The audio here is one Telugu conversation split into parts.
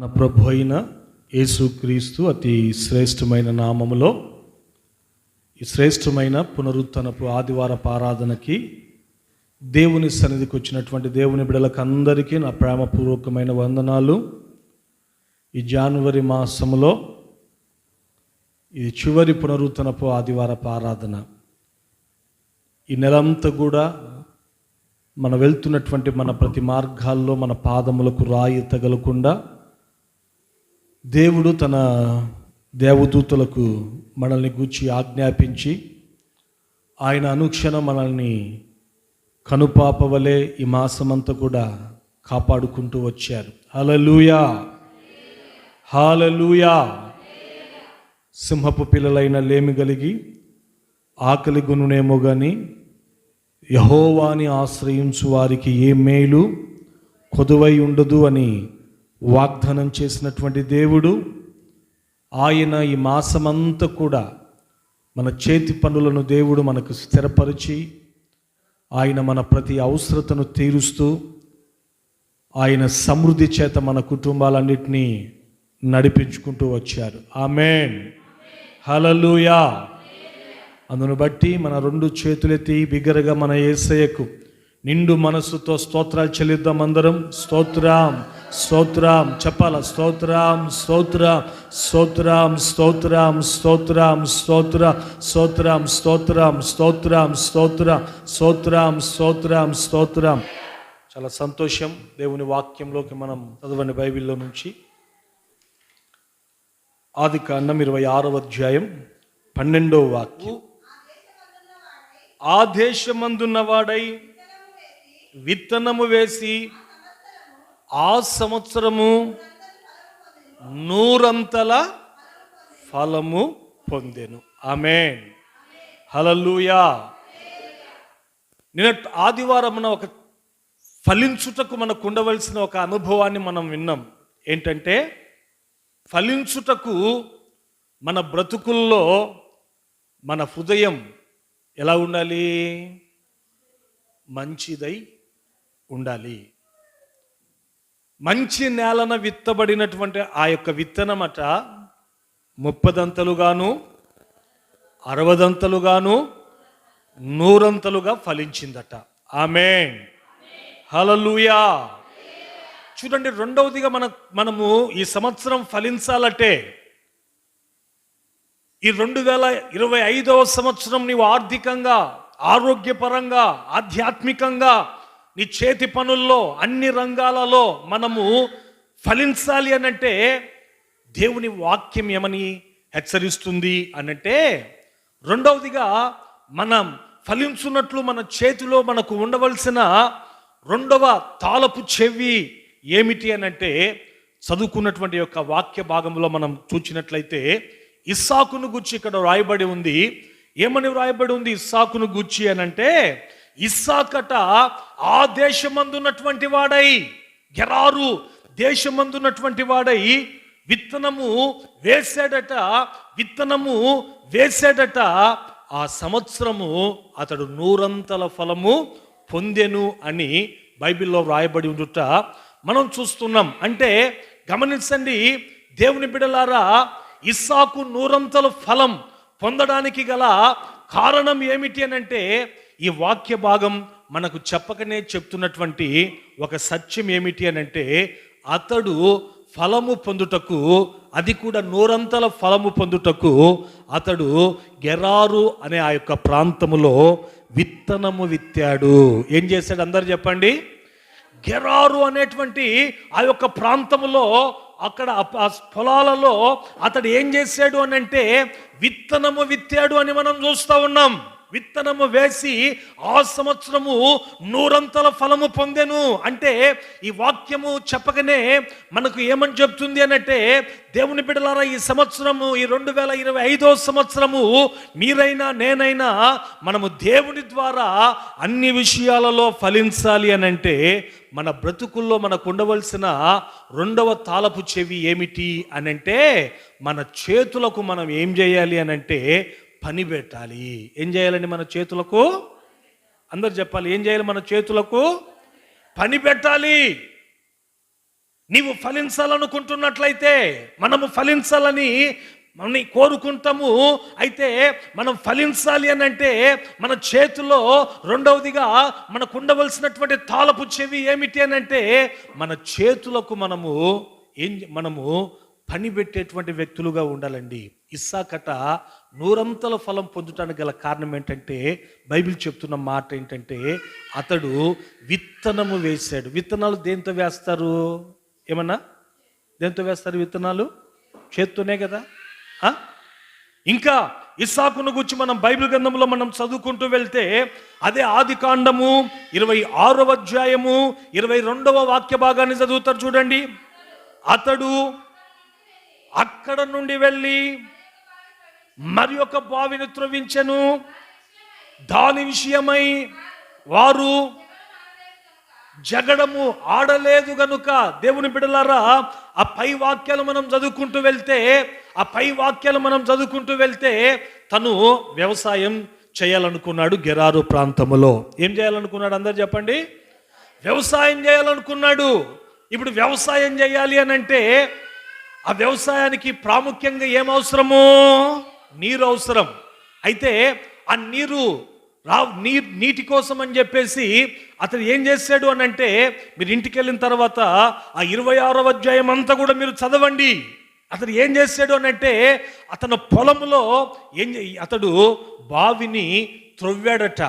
మన ప్రభు అయిన యేసుక్రీస్తు అతి శ్రేష్టమైన నామములో ఈ శ్రేష్టమైన పునరుత్థనపు ఆదివారపు ఆరాధనకి దేవుని సన్నిధికి వచ్చినటువంటి దేవుని బిడ్డలకు అందరికీ నా ప్రేమపూర్వకమైన వందనాలు. ఈ జనవరి మాసములో ఇది చివరి పునరుత్థనపు ఆదివారపు ఆరాధన. ఈ నెలంతా కూడా మనం వెళ్తున్నటువంటి మన ప్రతి మార్గాల్లో మన పాదములకు రాయి తగలకుండా దేవుడు తన దేవదూతలకు మనల్ని గూర్చి ఆజ్ఞాపించి ఆయన అనుక్షణం మనల్ని కనుపాపవలే ఈ మాసమంతా కూడా కాపాడుకుంటూ వచ్చారు. హల్లెలూయా, హల్లెలూయా. సింహపు పిల్లలైన లేమి కలిగి ఆకలి గునునేమో కానీ యెహోవాని ఆశ్రయించు వారికి ఏ మేలు కొదువై ఉండదు అని వాగ్దానం చేసినటువంటి దేవుడు ఆయన ఈ మాసమంతా కూడా మన చేతి పనులను దేవుడు మనకు స్థిరపరిచి ఆయన మన ప్రతి అవసరతను తీరుస్తూ ఆయన సమృద్ధి చేత మన కుటుంబాలన్నిటినీ నడిపించుకుంటూ వచ్చారు. ఆమేన్, హల్లెలూయా. అందును బట్టి మన రెండు చేతులెత్తి బిగ్గరగా మన యేసయ్యకు నిండు మనస్సుతో స్తోత్రాలు చెల్లిద్దాం. అందరం స్తోత్రం స్తోత్రం చెప్పాల. స్తోత్రం స్తోత్రం స్తోత్రం స్తోత్రం స్తోత్రం స్తోత్రం స్తోత్రం స్తోత్రం స్తోత్రం స్తోత్రం స్తోత్రం స్తోత్రం స్తోత్రం. చాలా సంతోషం. దేవుని వాక్యంలోకి మనం చదవండి. బైబిల్లో నుంచి ఆదికాండం 26వ అధ్యాయం 12వ వాక్యం. ఆ దేశమందున్నవాడై విత్తనము వేసి ఆ సంవత్సరము 100 ఫలము పొందెను. ఆమేన్, హల్లెలూయా. నిన్న ఆదివారమున ఒక ఫలించుటకు మనకు ఉండవలసిన ఒక అనుభవాన్ని మనం విన్నాం. ఏంటంటే ఫలించుటకు మన బ్రతుకుల్లో మన హృదయం ఎలా ఉండాలి? మంచిదై ఉండాలి. మంచి నేలన విత్తబడినటువంటి ఆ యొక్క విత్తనమట 30 60 100 ఫలించిందట. ఆమేన్, హల్లెలూయా. చూడండి, రెండవదిగా మనము ఈ సంవత్సరం ఫలించాలంటే ఈ 2025వ సంవత్సరం నీవు ఆర్థికంగా, ఆరోగ్యపరంగా, ఆధ్యాత్మికంగా, నీ చేతి పనుల్లో అన్ని రంగాలలో మనము ఫలించాలి అనంటే దేవుని వాక్యం ఏమని హెచ్చరిస్తుంది అనంటే, రెండవదిగా మనం ఫలించున్నట్లు మన చేతిలో మనకు ఉండవలసిన రెండవ తాళపు చెవి ఏమిటి అనంటే, చదువుకున్నటువంటి యొక్క వాక్య భాగంలో మనం చూచినట్లయితే ఇస్సాకును గూర్చి ఇక్కడ రాయబడి ఉంది. ఏమని రాయబడి ఉంది ఇస్సాకును గూర్చి అనంటే, ఇస్సాకట ఆ దేశమందున్నటువంటి వాడై, గెరారు దేశమందున్నటువంటి వాడై విత్తనము వేసాడట. ఆ సంవత్సరము అతడు 100 ఫలము పొందెను అని బైబిల్లో రాయబడి ఉండుట మనం చూస్తున్నాం. అంటే గమనించండి దేవుని బిడ్డలారా, ఇస్సాకు 100 ఫలం పొందడానికి గల కారణం ఏమిటి అనంటే, ఈ వాక్య భాగం మనకు చెప్పకనే చెప్తున్నటువంటి ఒక సత్యం ఏమిటి అనంటే, అతడు ఫలము పొందుటకు, అది కూడా 100 ఫలము పొందుటకు అతడు గెరారు అనే ఆ యొక్క ప్రాంతములో విత్తనము విత్తాడు. ఏం చేశాడు? అందరు చెప్పండి. గెరారు అనేటువంటి ఆ యొక్క ప్రాంతములో, అక్కడ ఆ పొలాలలో అతడు ఏం చేశాడు అని అంటే విత్తనము విత్తాడు అని మనం చూస్తూ ఉన్నాం. విత్తనము వేసి ఆ సంవత్సరము 100 ఫలము పొందెను. అంటే ఈ వాక్యము చెప్పకనే మనకు ఏమని చెప్తుంది అనంటే, దేవుని బిడ్డలారా, ఈ సంవత్సరము, ఈ 2025వ సంవత్సరము మీరైనా నేనైనా మనము దేవుని ద్వారా అన్ని విషయాలలో ఫలించాలి అనంటే మన బ్రతుకుల్లో మనకు ఉండవలసిన రెండవ తాళపు చెవి ఏమిటి అనంటే, మన చేతులకు మనం ఏం చేయాలి అనంటే పని పెట్టాలి. ఏం చేయాలండి? మన చేతులకు, అందరు చెప్పాలి, ఏం చేయాలి? మన చేతులకు పని పెట్టాలి. నీవు ఫలించాలనుకుంటున్నట్లయితే, మనము ఫలించాలని మనం కోరుకుంటాము. అయితే మనం ఫలించాలి అని అంటే మన చేతిలో రెండవదిగా మనకు ఉండవలసినటువంటి తాళపు చెవి ఏమిటి అని అంటే, మన చేతులకు మనము పని పెట్టేటువంటి వ్యక్తులుగా ఉండాలండి. ఇస్సాకట నూరంతల ఫలం పొందటానికి గల కారణం ఏంటంటే, బైబిల్ చెప్తున్న మాట ఏంటంటే, అతడు విత్తనము వేశాడు. విత్తనాలు దేంతో వేస్తారు? ఏమన్నా దేంతో వేస్తారు విత్తనాలు? చేత్తోనే కదా. ఇంకా ఇస్సాకును గురించి మనం బైబిల్ గ్రంథంలో మనం చదువుకుంటూ వెళ్తే, అదే ఆదికాండము 26వ అధ్యాయము 22వ వాక్య భాగాన్ని చదువుతారు చూడండి. అతడు అక్కడ నుండి వెళ్ళి మరి ఒక బావిని త్రవ్వించెను. దాని విషయమై వారు జగడము ఆడలేదు గనుక. దేవుని బిడ్డలారా, ఆ పై వాక్యాలు మనం చదువుకుంటూ వెళ్తే తను వ్యవసాయం చేయాలనుకున్నాడు. గెరారు ప్రాంతములో ఏం చేయాలనుకున్నాడు? అందరు చెప్పండి. వ్యవసాయం చేయాలనుకున్నాడు. ఇప్పుడు వ్యవసాయం చేయాలి అని అంటే ఆ వ్యవసాయానికి ప్రాముఖ్యంగా ఏం అవసరము? నీరు అవసరం. అయితే ఆ నీటి కోసం అని చెప్పేసి అతను ఏం చేశాడు అని అంటే, మీరు ఇంటికి వెళ్ళిన తర్వాత ఆ 26వ అధ్యాయం అంతా కూడా మీరు చదవండి. అతను ఏం చేశాడు అని అంటే, అతను పొలంలో అతడు బావిని త్రవ్వాడట.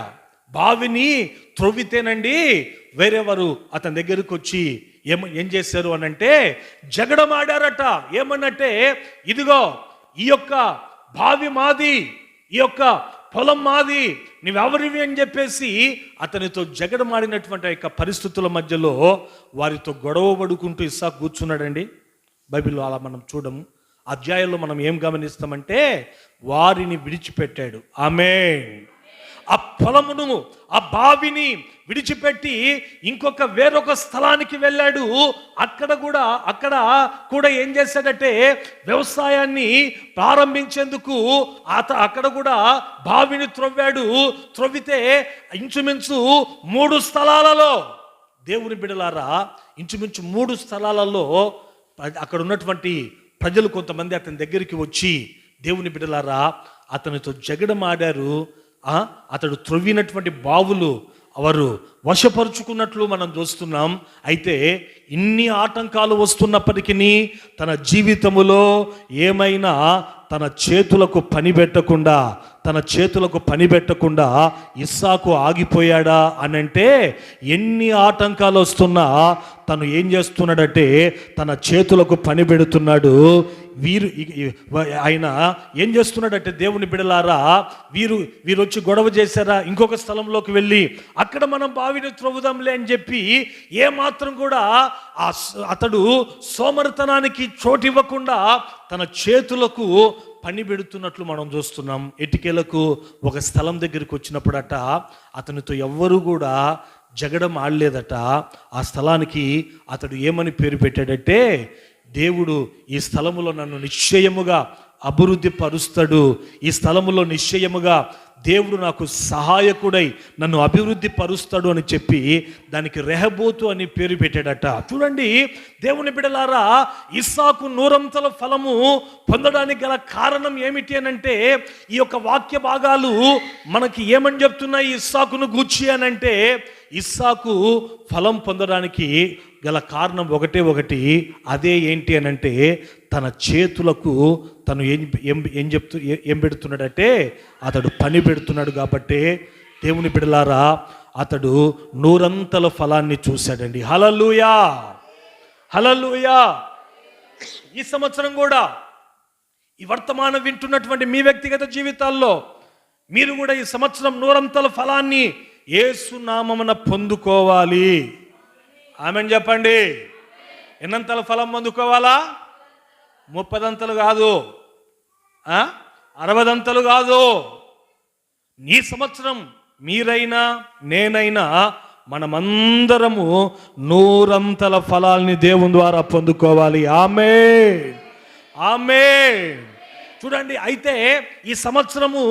బావిని త్రవ్వితేనండి వేరేవారు అతని దగ్గరకు వచ్చి ఏం చేశారు అని అంటే, జగడమాడారట. ఏమన్నట్టే, ఇదిగో ఈ యొక్క బావి మాది, ఈ యొక్క పొలం మాది, నువ్వెవరివి అని చెప్పేసి అతనితో జగడమాడినటువంటి యొక్క పరిస్థితుల మధ్యలో వారితో గొడవ పడుకుంటూ ఇస్సాకు కూర్చున్నాడండి. బైబిల్లో అలా మనం చూడము. అధ్యాయంలో మనం ఏం గమనిస్తామంటే, వారిని విడిచిపెట్టాడు. ఆమేన్. ఆ పొలమును, ఆ బావిని విడిచిపెట్టి వేరొక స్థలానికి వెళ్ళాడు. అక్కడ కూడా ఏం చేశాడంటే, వ్యవసాయాన్ని ప్రారంభించేందుకు అక్కడ కూడా బావిని త్రవ్వాడు. త్రవ్వితే ఇంచుమించు 3 స్థలాలలో, దేవుని బిడ్డలారా, ఇంచుమించు 3 స్థలాలలో అక్కడ ఉన్నటువంటి ప్రజలు కొంతమంది అతని దగ్గరికి వచ్చి, దేవుని బిడ్డలారా, అతనితో జగడమాడారు. అతడు త్రవ్వినటువంటి బావులు వారు వశపరుచుకున్నట్లు మనం చూస్తున్నాం. అయితే ఇన్ని ఆటంకాలు వస్తున్నప్పటికీ తన జీవితములో ఏమైనా తన చేతులకు పని పెట్టకుండా ఇస్సాకు ఆగిపోయాడా అని అంటే, ఎన్ని ఆటంకాలు వస్తున్నా తను ఏం చేస్తున్నాడంటే తన చేతులకు పని పెడుతున్నాడు. ఆయన ఏం చేస్తున్నాడంటే, దేవుని బిడలారా, వీరు వచ్చి గొడవ చేశారా, ఇంకొక స్థలంలోకి వెళ్ళి అక్కడ మనం బావిని త్రవ్వుదాంలే అని చెప్పి ఏమాత్రం కూడా అతడు సోమరితనానికి చోటివ్వకుండా తన చేతులకు పని పెడుతున్నట్లు మనం చూస్తున్నాం. ఎటికేలకు ఒక స్థలం దగ్గరికి వచ్చినప్పుడట అతనితో ఎవ్వరూ కూడా జగడం ఆడలేదట. ఆ స్థలానికి అతడు ఏమని పేరు పెట్టాడంటే, దేవుడు ఈ స్థలములో నన్ను నిశ్చయముగా అభివృద్ధి పరుస్తాడు, ఈ స్థలములో నిశ్చయముగా దేవుడు నాకు సహాయకుడై నన్ను అభివృద్ధి పరుస్తాడు అని చెప్పి దానికి రెహబోతు అని పేరు పెట్టాడట. చూడండి దేవుని బిడ్డలారా, ఇస్సాకు 100 ఫలము పొందడానికి గల కారణం ఏమిటి అని అంటే, ఈ యొక్క వాక్య భాగాలు మనకి ఏమని చెప్తున్నాయి ఇస్సాకును గూర్చి అని అంటే, ఇస్సాకు ఫలం పొందడానికి గల కారణం ఒకటి. అదే ఏంటి అని అంటే, తన చేతులకు తను ఏం పెడుతున్నాడంటే అతడు పని పెడుతున్నాడు. కాబట్టి దేవుని బిడ్డలారా, అతడు 100 ఫలాన్ని చూశాడండి. హల్లెలూయా, హల్లెలూయా. ఈ సంవత్సరం కూడా ఈ వర్తమానం వింటున్నటువంటి మీ వ్యక్తిగత జీవితాల్లో మీరు కూడా ఈ సంవత్సరం 100 ఫలాన్ని యేసు నామమున పొందుకోవాలి. ఆమేన్ చెప్పండి. ఎన్నంతల ఫలం పొందుకోవాలా? 30 కాదు, 60 కాదు. ఈ సంవత్సరం మీరైనా నేనైనా మనమందరము 100 ఫలాల్ని దేవుని ద్వారా పొందుకోవాలి. ఆమేన్, ఆమేన్. చూడండి, అయితే ఈ సంవత్సరము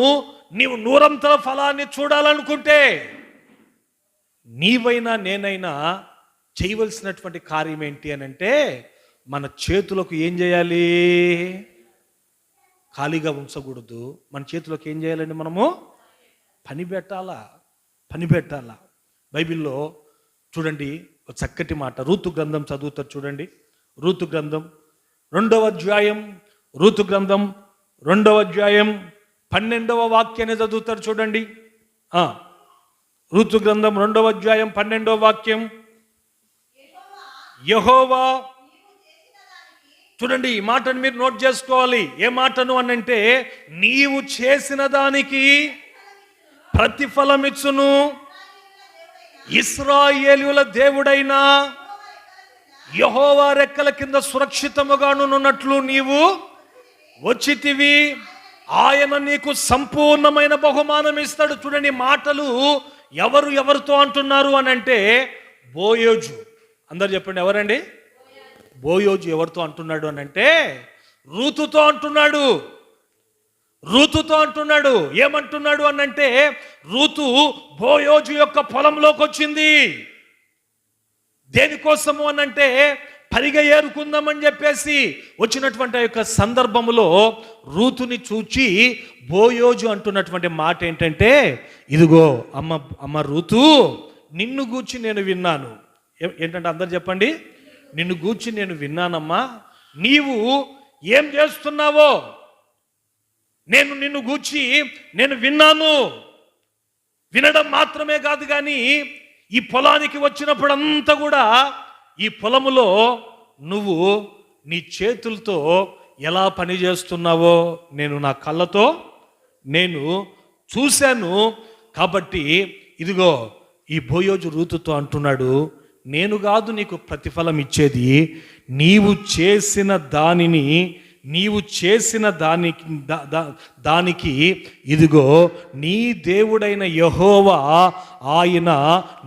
నీవు 100 ఫలాన్ని చూడాలనుకుంటే నీవైనా నేనైనా చేయవలసినటువంటి కార్యం ఏంటి అని అంటే, మన చేతులకు ఏం చేయాలి? ఖాళీగా ఉంచకూడదు. మన చేతులకు ఏం చేయాలండి? మనము పని పెట్టాలా. బైబిల్లో చూడండి ఒక చక్కటి మాట, రూతు గ్రంథం చదువుతారు చూడండి. రూతు గ్రంథం 2వ అధ్యాయం, రూతు గ్రంథం 2వ అధ్యాయం 12వ వాక్యాన్ని చదువుతారు చూడండి. రూతు గ్రంథం 2వ అధ్యాయం 12వ వాక్యం. యెహోవా, చూడండి ఈ మాటను మీరు నోట్ చేసుకోవాలి. ఏ మాటను అనంటే, నీవు చేసిన దానికి ప్రతిఫలమిచ్చును ఇశ్రాయేలీయుల దేవుడైన యెహోవా రెక్కల కింద సురక్షితముగానున్నట్లు నీవు వచ్చితివి, ఆయన నీకు సంపూర్ణమైన బహుమానం ఇస్తాడు. చూడండి మాటలు ఎవరితో అంటున్నారు అని అంటే, బోయోజు. అందరు చెప్పండి, ఎవరండి? బోయోజు ఎవరితో అంటున్నాడు అని అంటే, రూతుతో అంటున్నాడు. ఏమంటున్నాడు అని అంటే, రూతు బోయోజు యొక్క పొలంలోకి వచ్చింది. దేనికోసము అని అంటే, పరిగె ఏరుకుందామని చెప్పేసి వచ్చినటువంటి ఆ యొక్క సందర్భంలో రూతుని చూచి బోయోజు అంటున్నటువంటి మాట ఏంటంటే, ఇదిగో అమ్మ రూతు, నిన్ను గూర్చి నేను విన్నాను. ఏంటంటే అందరు చెప్పండి, నిన్ను గూర్చి నేను విన్నానమ్మా. నీవు ఏం చేస్తున్నావో నేను నిన్ను గూర్చి నేను విన్నాను. వినడం మాత్రమే కాదు కానీ, ఈ పొలానికి వచ్చినప్పుడంతా కూడా ఈ పొలములో నువ్వు నీ చేతులతో ఎలా పని చేస్తున్నావో నేను నా కళ్ళతో నేను చూశాను. కాబట్టి ఇదిగో ఈ బోయోజు రూతుతో అంటున్నాడు, నేను కాదు నీకు ప్రతిఫలం ఇచ్చేది, నీవు చేసిన దానికి ఇదిగో నీ దేవుడైన యెహోవా ఆయన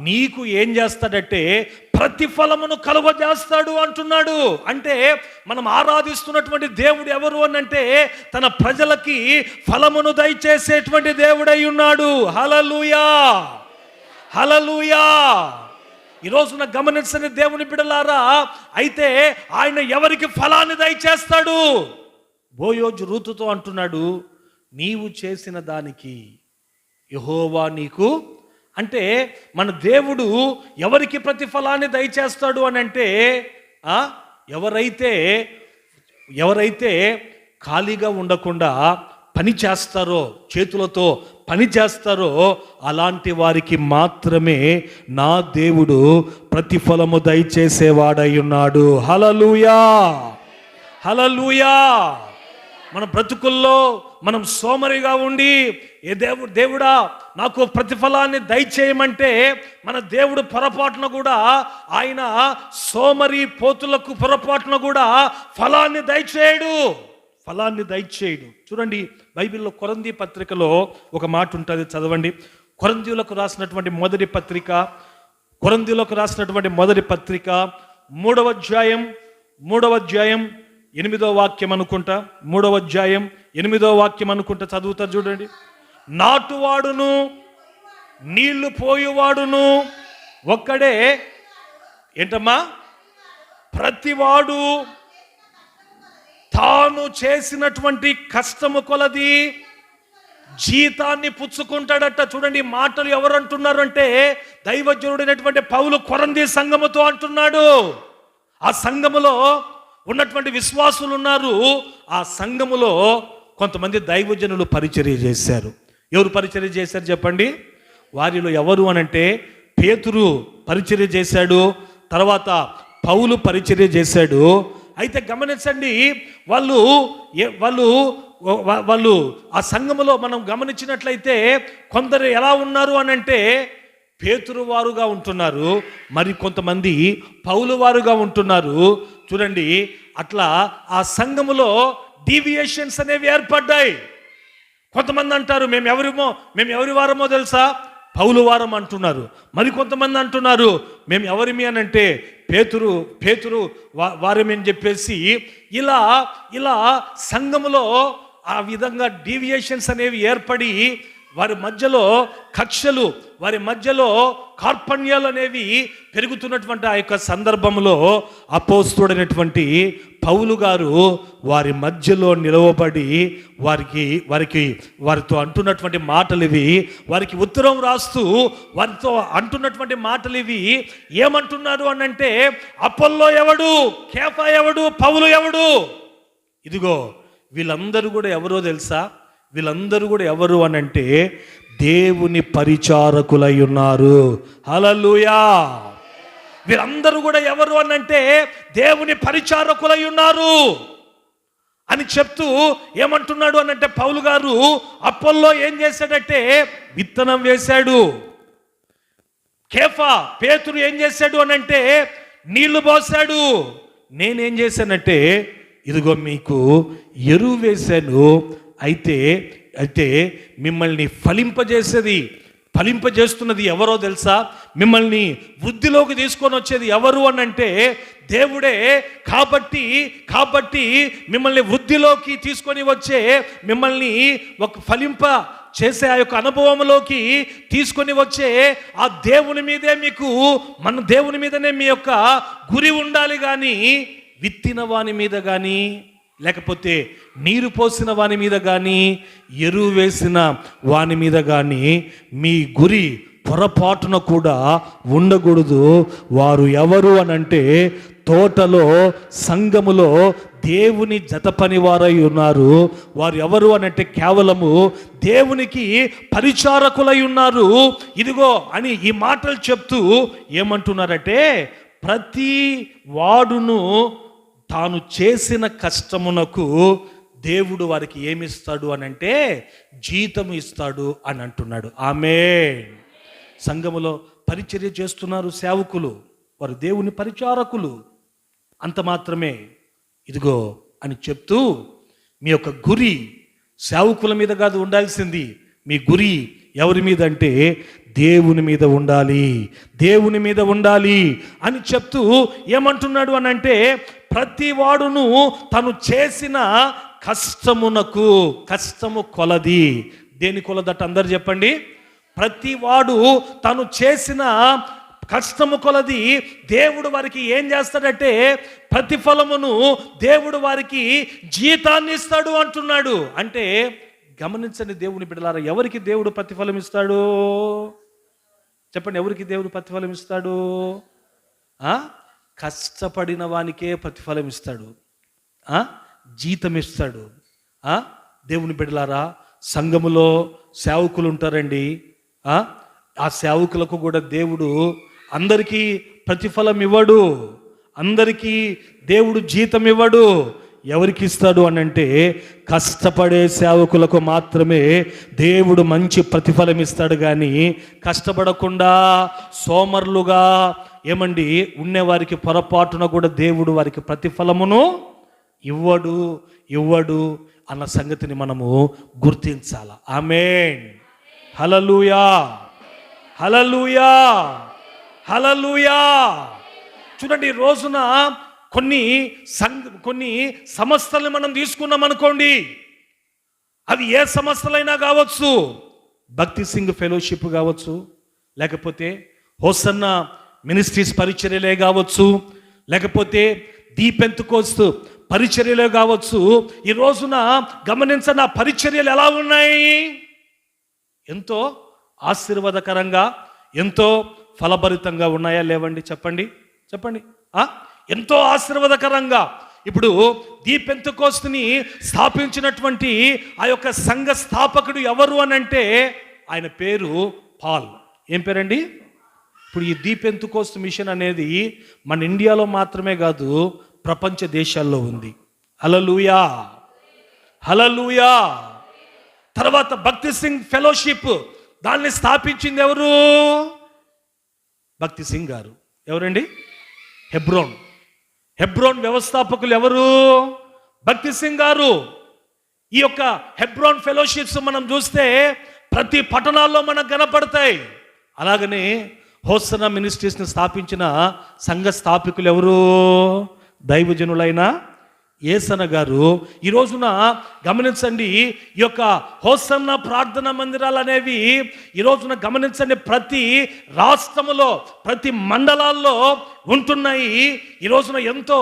నీకు ఏం చేస్తాడంటే ప్రతిఫలమును కలుగజేస్తాడు అంటున్నాడు. అంటే మనం ఆరాధిస్తున్నటువంటి దేవుడు ఎవరు అనంటే, తన ప్రజలకి ఫలమును దయచేసేటువంటి దేవుడై ఉన్నాడు. హల్లెలూయా, హల్లెలూయా. ఈ రోజున గమనించని దేవుని బిడ్డలారా, అయితే ఆయన ఎవరికి ఫలాన్ని దయచేస్తాడు? బోయోజు రూతుతో అంటున్నాడు, నీవు చేసిన దానికి యెహోవా నీకు, అంటే మన దేవుడు ఎవరికి ప్రతిఫలాన్ని దయచేస్తాడు అని అంటే, ఎవరైతే ఖాళీగా ఉండకుండా పని చేస్తారో, చేతులతో పని చేస్తారో అలాంటి వారికి మాత్రమే నా దేవుడు ప్రతిఫలము దయచేసేవాడై ఉన్నాడు. హల్లెలూయా, హల్లెలూయా. మన బ్రతుకుల్లో మనం సోమరిగా ఉండి, దేవుడా నాకు ప్రతిఫలాన్ని దయచేయమంటే, మన దేవుడు పొరపాటున కూడా, ఆయన సోమరి పోతులకు పొరపాటున కూడా ఫలాన్ని దయచేయడు. చూడండి బైబిల్లో కొరింథీ పత్రికలో ఒక మాట ఉంటుంది, చదవండి. కొరింథీయులకు రాసినటువంటి మొదటి పత్రిక 3వ అధ్యాయం 8వ వాక్యం అనుకుంటా. 3వ అధ్యాయం 8వ వాక్యం అనుకుంటా చదువుతారు చూడండి. నాటువాడును నీళ్లు పోయువాడును ఒక్కడే. ఏంటమ్మా? ప్రతివాడు తాను చేసినటువంటి కష్టము కొలది జీతాన్ని పుచ్చుకుంటాడట. చూడండి మాటలు ఎవరు అంటున్నారు అంటే, దైవజనుడైనటువంటి పౌలు కొరంథీ సంఘముతో అంటున్నాడు. ఆ సంఘములో ఉన్నటువంటి విశ్వాసులు ఉన్నారు. ఆ సంఘములో కొంతమంది దైవజనులు పరిచర్య చేశారు. ఎవరు పరిచర్య చేశారు చెప్పండి? వారిలో ఎవరు అనంటే, పేతురు పరిచర్య చేశాడు, తర్వాత పౌలు పరిచర్య చేశాడు. అయితే గమనించండి, వాళ్ళు ఆ సంఘములో మనం గమనించినట్లయితే కొందరు ఎలా ఉన్నారు అనంటే, పేతురు వారుగా ఉంటున్నారు, మరి కొంతమంది పౌలు వారుగా ఉంటున్నారు. చూడండి, అట్లా ఆ సంఘములో డీవియేషన్స్ అనేవి ఏర్పడ్డాయి. కొంతమంది అంటారు మేము ఎవరి వారమో తెలుసా, పౌలు వారం అంటున్నారు. మరి కొంతమంది అంటున్నారు మేము ఎవరిమి అని అంటే పేతురు వారమి అని చెప్పేసి, ఇలా సంఘములో ఆ విధంగా డీవియేషన్స్ అనేవి ఏర్పడి వారి మధ్యలో కక్షలు, వారి మధ్యలో కార్పణ్యాలు అనేవి పెరుగుతున్నటువంటి ఆ యొక్క సందర్భంలో అపోస్తుడైనటువంటి పౌలు గారు వారి మధ్యలో నిలవబడి వారితో అంటున్నటువంటి మాటలు ఇవి. వారికి ఉత్తరం రాస్తూ వారితో అంటున్నటువంటి మాటలు ఇవి. ఏమంటున్నారు అనంటే, అపోల్లో ఎవడు, కేఫా ఎవడు, పౌలు ఎవడు? ఇదిగో వీళ్ళందరూ కూడా ఎవరో తెలుసా? వీళ్ళందరూ కూడా ఎవరు అనంటే దేవుని పరిచారకులై ఉన్నారు. హల్లెలూయా. వీళ్ళందరూ కూడా ఎవరు అనంటే దేవుని పరిచారకులై ఉన్నారు అని చెప్తూ ఏమంటున్నాడు అనంటే, పౌలు గారు అపోల్లో ఏం చేశాడంటే విత్తనం వేశాడు. కేఫా పేతురు ఏం చేశాడు అనంటే నీళ్లు పోసాడు. నేనేం చేశానంటే ఇదిగో మీకు ఎరువు వేశాను. అయితే మిమ్మల్ని ఫలింపజేస్తున్నది ఎవరో తెలుసా? మిమ్మల్ని వృద్ధిలోకి తీసుకొని వచ్చేది ఎవరు అనంటే దేవుడే. కాబట్టి మిమ్మల్ని వృద్ధిలోకి తీసుకొని వచ్చే, మిమ్మల్ని ఒక ఫలింప చేసే ఆ యొక్క అనుభవంలోకి తీసుకొని వచ్చే ఆ దేవుని మీదే మన దేవుని మీదనే మీ యొక్క గురి ఉండాలి. కానీ విత్తిన వాని మీద కానీ, లేకపోతే నీరు పోసిన వాని మీద కానీ, ఎరువు వేసిన వాని మీద కానీ మీ గురి పొరపాటున కూడా ఉండకూడదు. వారు ఎవరు అనంటే తోటలో, సంఘములో దేవుని జత పనివారై ఉన్నారు. వారు ఎవరు అనంటే కేవలము దేవునికి పరిచారకులై ఉన్నారు. ఇదిగో అని ఈ మాటలు చెప్తూ ఏమంటున్నారంటే, ప్రతి వాడును తాను చేసిన కష్టమునకు దేవుడు వారికి ఏమిస్తాడు అనంటే జీతం ఇస్తాడు అని అంటున్నాడు. ఆమేన్. సంఘములో పరిచర్య చేస్తున్నారు సేవకులు, వారు దేవుని పరిచారకులు. అంత మాత్రమే. ఇదిగో అని చెప్తూ మీ యొక్క గురి సేవకుల మీద కాదు ఉండాల్సింది. మీ గురి ఎవరి మీద అంటే దేవుని మీద ఉండాలి, దేవుని మీద ఉండాలి అని చెప్తూ ఏమంటున్నాడు అనంటే, ప్రతి వాడును తను చేసిన కష్టము కొలది. దేని కొలదట అందరు చెప్పండి. ప్రతి వాడు తను చేసిన కష్టము కొలది దేవుడు వారికి ఏం చేస్తాడంటే ప్రతిఫలమును దేవుడు వారికి జీతాన్ని ఇస్తాడు అంటున్నాడు. అంటే గమనించండి దేవుని బిడ్డలారా, ఎవరికి దేవుడు ప్రతిఫలం ఇస్తాడు చెప్పండి? ఎవరికి దేవుడు ప్రతిఫలం ఇస్తాడు? కష్టపడిన వానికే ప్రతిఫలం ఇస్తాడు, జీతం ఇస్తాడు. దేవుని బిడ్డలారా, సంఘములో సేవకులు ఉంటారండి. ఆ సేవకులకు కూడా దేవుడు అందరికీ ప్రతిఫలం ఇవ్వడు, అందరికీ దేవుడు జీతం ఇవ్వడు. ఎవరికి ఇస్తాడు అనంటే కష్టపడే సేవకులకు మాత్రమే దేవుడు మంచి ప్రతిఫలం ఇస్తాడు. కానీ కష్టపడకుండా సోమరులుగా ఉండేవారికి పొరపాటున కూడా దేవుడు వారికి ప్రతిఫలమును ఇవ్వడు అన్న సంగతిని మనము గుర్తించాల. ఆమేన్. హల్లెలూయా, హల్లెలూయా, హల్లెలూయా. చూడండి, ఈ రోజున కొన్ని సంస్థలను మనం తీసుకున్నాం అనుకోండి, అవి ఏ సంస్థలైనా కావచ్చు. భక్తి సింగ్ ఫెలోషిప్ కావచ్చు, లేకపోతే హోసన్న మినిస్ట్రీస్ పరిచర్యలే కావచ్చు, లేకపోతే ది పెంతెకోస్తు పరిచర్యలే కావచ్చు. ఈ రోజున గమనించిన పరిచర్యలు ఎలా ఉన్నాయి? ఎంతో ఆశీర్వాదకరంగా, ఎంతో ఫలభరితంగా ఉన్నాయా లేవండి? చెప్పండి. ఎంతో ఆశీర్వాదకరంగా. ఇప్పుడు ది పెంతెకోస్తుని స్థాపించినటువంటి ఆ యొక్క సంఘ స్థాపకుడు ఎవరు అనంటే ఆయన పేరు పాల్. ఏం పేరండి? ఇప్పుడు ఈ ది పెంతెకోస్తు మిషన్ అనేది మన ఇండియాలో మాత్రమే కాదు, ప్రపంచ దేశాల్లో ఉంది. హల్లెలూయా, హల్లెలూయా. తర్వాత భక్తి సింగ్ ఫెలోషిప్, దాన్ని స్థాపించింది ఎవరు? భక్తి సింగ్ గారు. ఎవరండి? హెబ్రోన్ వ్యవస్థాపకులు ఎవరు? భక్తి సింగ్ గారు. ఈ యొక్క హెబ్రోన్ ఫెలోషిప్స్ మనం చూస్తే ప్రతి పట్టణాల్లో మనకు కనపడతాయి. అలాగనే హోసన్న మినిస్ట్రీస్ని స్థాపించిన సంఘ స్థాపకులు ఎవరు? దైవజనులైన ఏసన్న గారు ఈ రోజున గమనించండి, ఈ యొక్క హోసన్న ప్రార్థనా మందిరాలు అనేవి ఈ రోజున గమనించండి, ప్రతి రాష్ట్రములో ప్రతి మండలాల్లో ఉంటున్నాయి. ఈ రోజున ఎంతో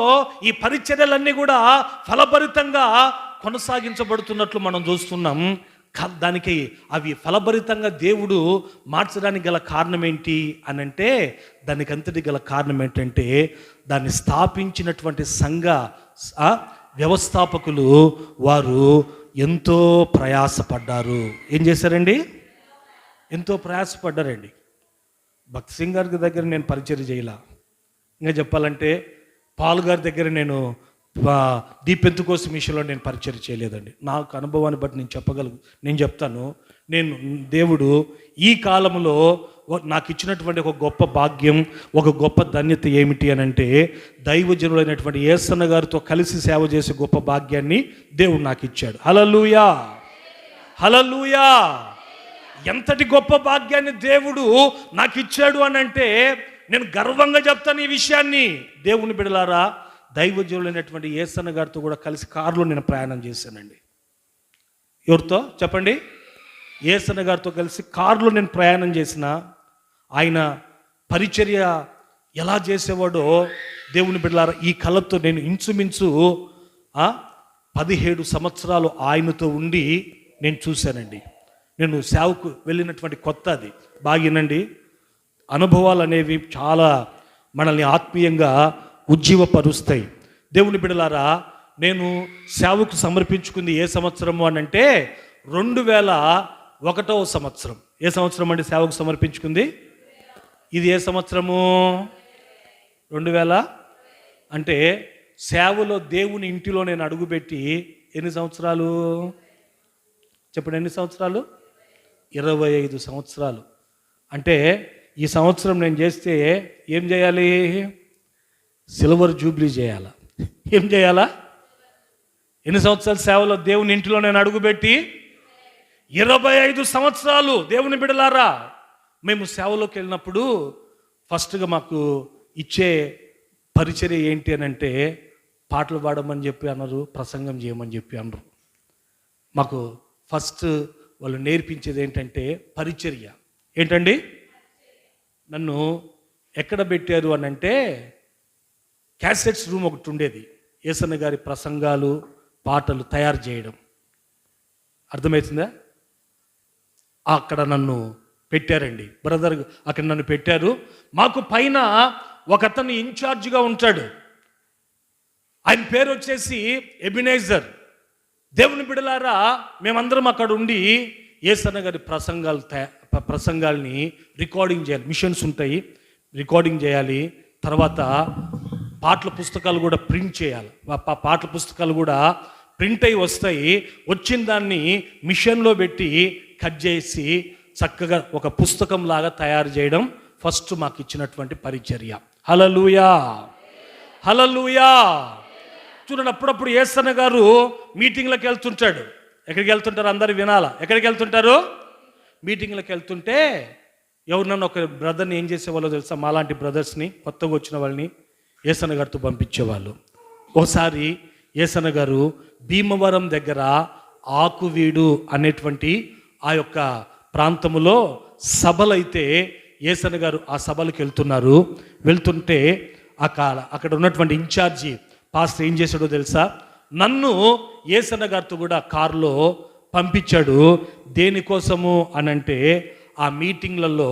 ఈ పరిచర్యలన్నీ కూడా ఫలభరితంగా కొనసాగించబడుతున్నట్లు మనం చూస్తున్నాం. దానికి అవి ఫలభరితంగా దేవుడు మార్చడానికి గల కారణం ఏంటి అని అంటే, దానికి అంతటి గల కారణం ఏంటంటే, దాన్ని స్థాపించినటువంటి సంఘ వ్యవస్థాపకులు వారు ఎంతో ప్రయాసపడ్డారు. ఏం చేశారండి? ఎంతో ప్రయాసపడ్డారండి. భక్తి సింగ్ గారి దగ్గర నేను పరిచయం చేయాల, ఇంకా చెప్పాలంటే పాల్ గారి దగ్గర నేను ది పెంతెకోస్తు మిషన్లో నేను పరిచయం చేయలేదండి. నాకు అనుభవాన్ని బట్టి నేను చెప్తాను. దేవుడు ఈ కాలంలో నాకు ఇచ్చినటువంటి ఒక గొప్ప భాగ్యం, ఒక గొప్ప ధన్యత ఏమిటి అని అంటే, దైవజనులైనటువంటి యేసన్న గారితో కలిసి సేవ చేసే గొప్ప భాగ్యాన్ని దేవుడు నాకు ఇచ్చాడు. హల్లెలూయా, హల్లెలూయా. ఎంతటి గొప్ప భాగ్యాన్ని దేవుడు నాకు ఇచ్చాడు అని అంటే, నేను గర్వంగా చెప్తాను ఈ విషయాన్ని. దేవుని బిడ్డలారా, దైవజనులైనటువంటి యేసన్న గారితో కూడా కలిసి కారులో నేను ప్రయాణం చేశానండి. ఎవరితో చెప్పండి? యేసన్న గారితో కలిసి కారులో నేను ప్రయాణం చేసిన. ఆయన పరిచర్య ఎలా చేసేవాడో దేవుని బిడ్డలారా, ఈ కళ్ళతో నేను ఇంచుమించు 17 సంవత్సరాలు ఆయనతో ఉండి నేను చూశానండి. నేను సేవకు వెళ్ళినటువంటి కొత్త అది బాగినండి. అనుభవాలు అనేవి చాలా మనల్ని ఆత్మీయంగా ఉజ్జీవపరుస్తాయి. దేవుని బిడ్డలారా, నేను సేవకు సమర్పించుకుంది ఏ సంవత్సరము అని అంటే 2001వ సంవత్సరం. ఏ సంవత్సరం అండి సేవకు సమర్పించుకుంది? ఇది ఏ సంవత్సరము? 2000 అంటే సేవలో దేవుని ఇంటిలో నేను అడుగుపెట్టి ఎన్ని సంవత్సరాలు చెప్పండి? ఎన్ని సంవత్సరాలు? 25 సంవత్సరాలు. అంటే ఈ సంవత్సరం నేను చేస్తే ఏం చేయాలి? సిల్వర్ జూబ్లీ చేయాలా? ఏం చేయాలా? ఎన్ని సంవత్సరాల సేవలో దేవుని ఇంటిలో నేను అడుగుపెట్టి 25 సంవత్సరాలు. దేవుని బిడ్డలారా, మేము సేవలోకి వెళ్ళినప్పుడు ఫస్ట్గా మాకు ఇచ్చే పరిచర్య ఏంటి అని అంటే, పాటలు పాడమని చెప్పి అన్నారు, ప్రసంగం చేయమని చెప్పి అన్నారు. మాకు ఫస్ట్ వాళ్ళు నేర్పించేది ఏంటంటే పరిచర్య. ఏంటండి? నన్ను ఎక్కడ పెట్టారు అని అంటే, క్యాసెట్స్ రూమ్ ఒకటి ఉండేది. యేసన్న గారి ప్రసంగాలు, పాటలు తయారు చేయడం. అర్థమవుతుందా? అక్కడ నన్ను పెట్టారండి. బ్రదర్ అక్కడ నన్ను పెట్టారు. మాకు పైన ఒక అతను ఇన్ఛార్జ్గా ఉంటాడు. ఆయన పేరు వచ్చేసి ఎబినేజర్. దేవుని బిడ్డలారా, మేమందరం అక్కడ ఉండి యేసన్న గారి ప్రసంగాల్ని రికార్డింగ్ చేయాలి. మిషన్స్ ఉంటాయి, రికార్డింగ్ చేయాలి. తర్వాత పాటల పుస్తకాలు కూడా ప్రింట్ చేయాలి. పాటల పుస్తకాలు కూడా ప్రింట్ అయి వస్తాయి. వచ్చిన దాన్ని మిషన్లో పెట్టి కట్ చేసి చక్కగా ఒక పుస్తకం లాగా తయారు చేయడం ఫస్ట్ మాకు ఇచ్చినటువంటి పరిచర్య. హల్లెలూయా, హల్లెలూయా. చూడండి, అప్పుడప్పుడు యేసన్న గారు మీటింగ్లకు వెళ్తుంటాడు. ఎక్కడికి వెళ్తుంటారు? అందరు వినాలా. ఎక్కడికి వెళ్తుంటారు? మీటింగ్లకు వెళ్తుంటే ఎవరినన్నా ఒక బ్రదర్ని ఏం చేసేవాళ్ళో తెలుసా? మాలాంటి బ్రదర్స్ని, కొత్తగా వచ్చిన వాళ్ళని యేసన్న గారితో పంపించేవాళ్ళు. ఒకసారి యేసన్న గారు భీమవరం దగ్గర ఆకువీడు అనేటువంటి ఆ యొక్క ప్రాంతములో సభలైతే యేసన్న గారు ఆ సభలకు వెళ్తుంటే అక్కడ ఉన్నటువంటి ఇన్ఛార్జి పాస్టర్ ఏం చేశాడో తెలుసా? నన్ను యేసన్న గారితో కూడా కారులో పంపించాడు. దేనికోసము అనంటే, ఆ మీటింగ్లలో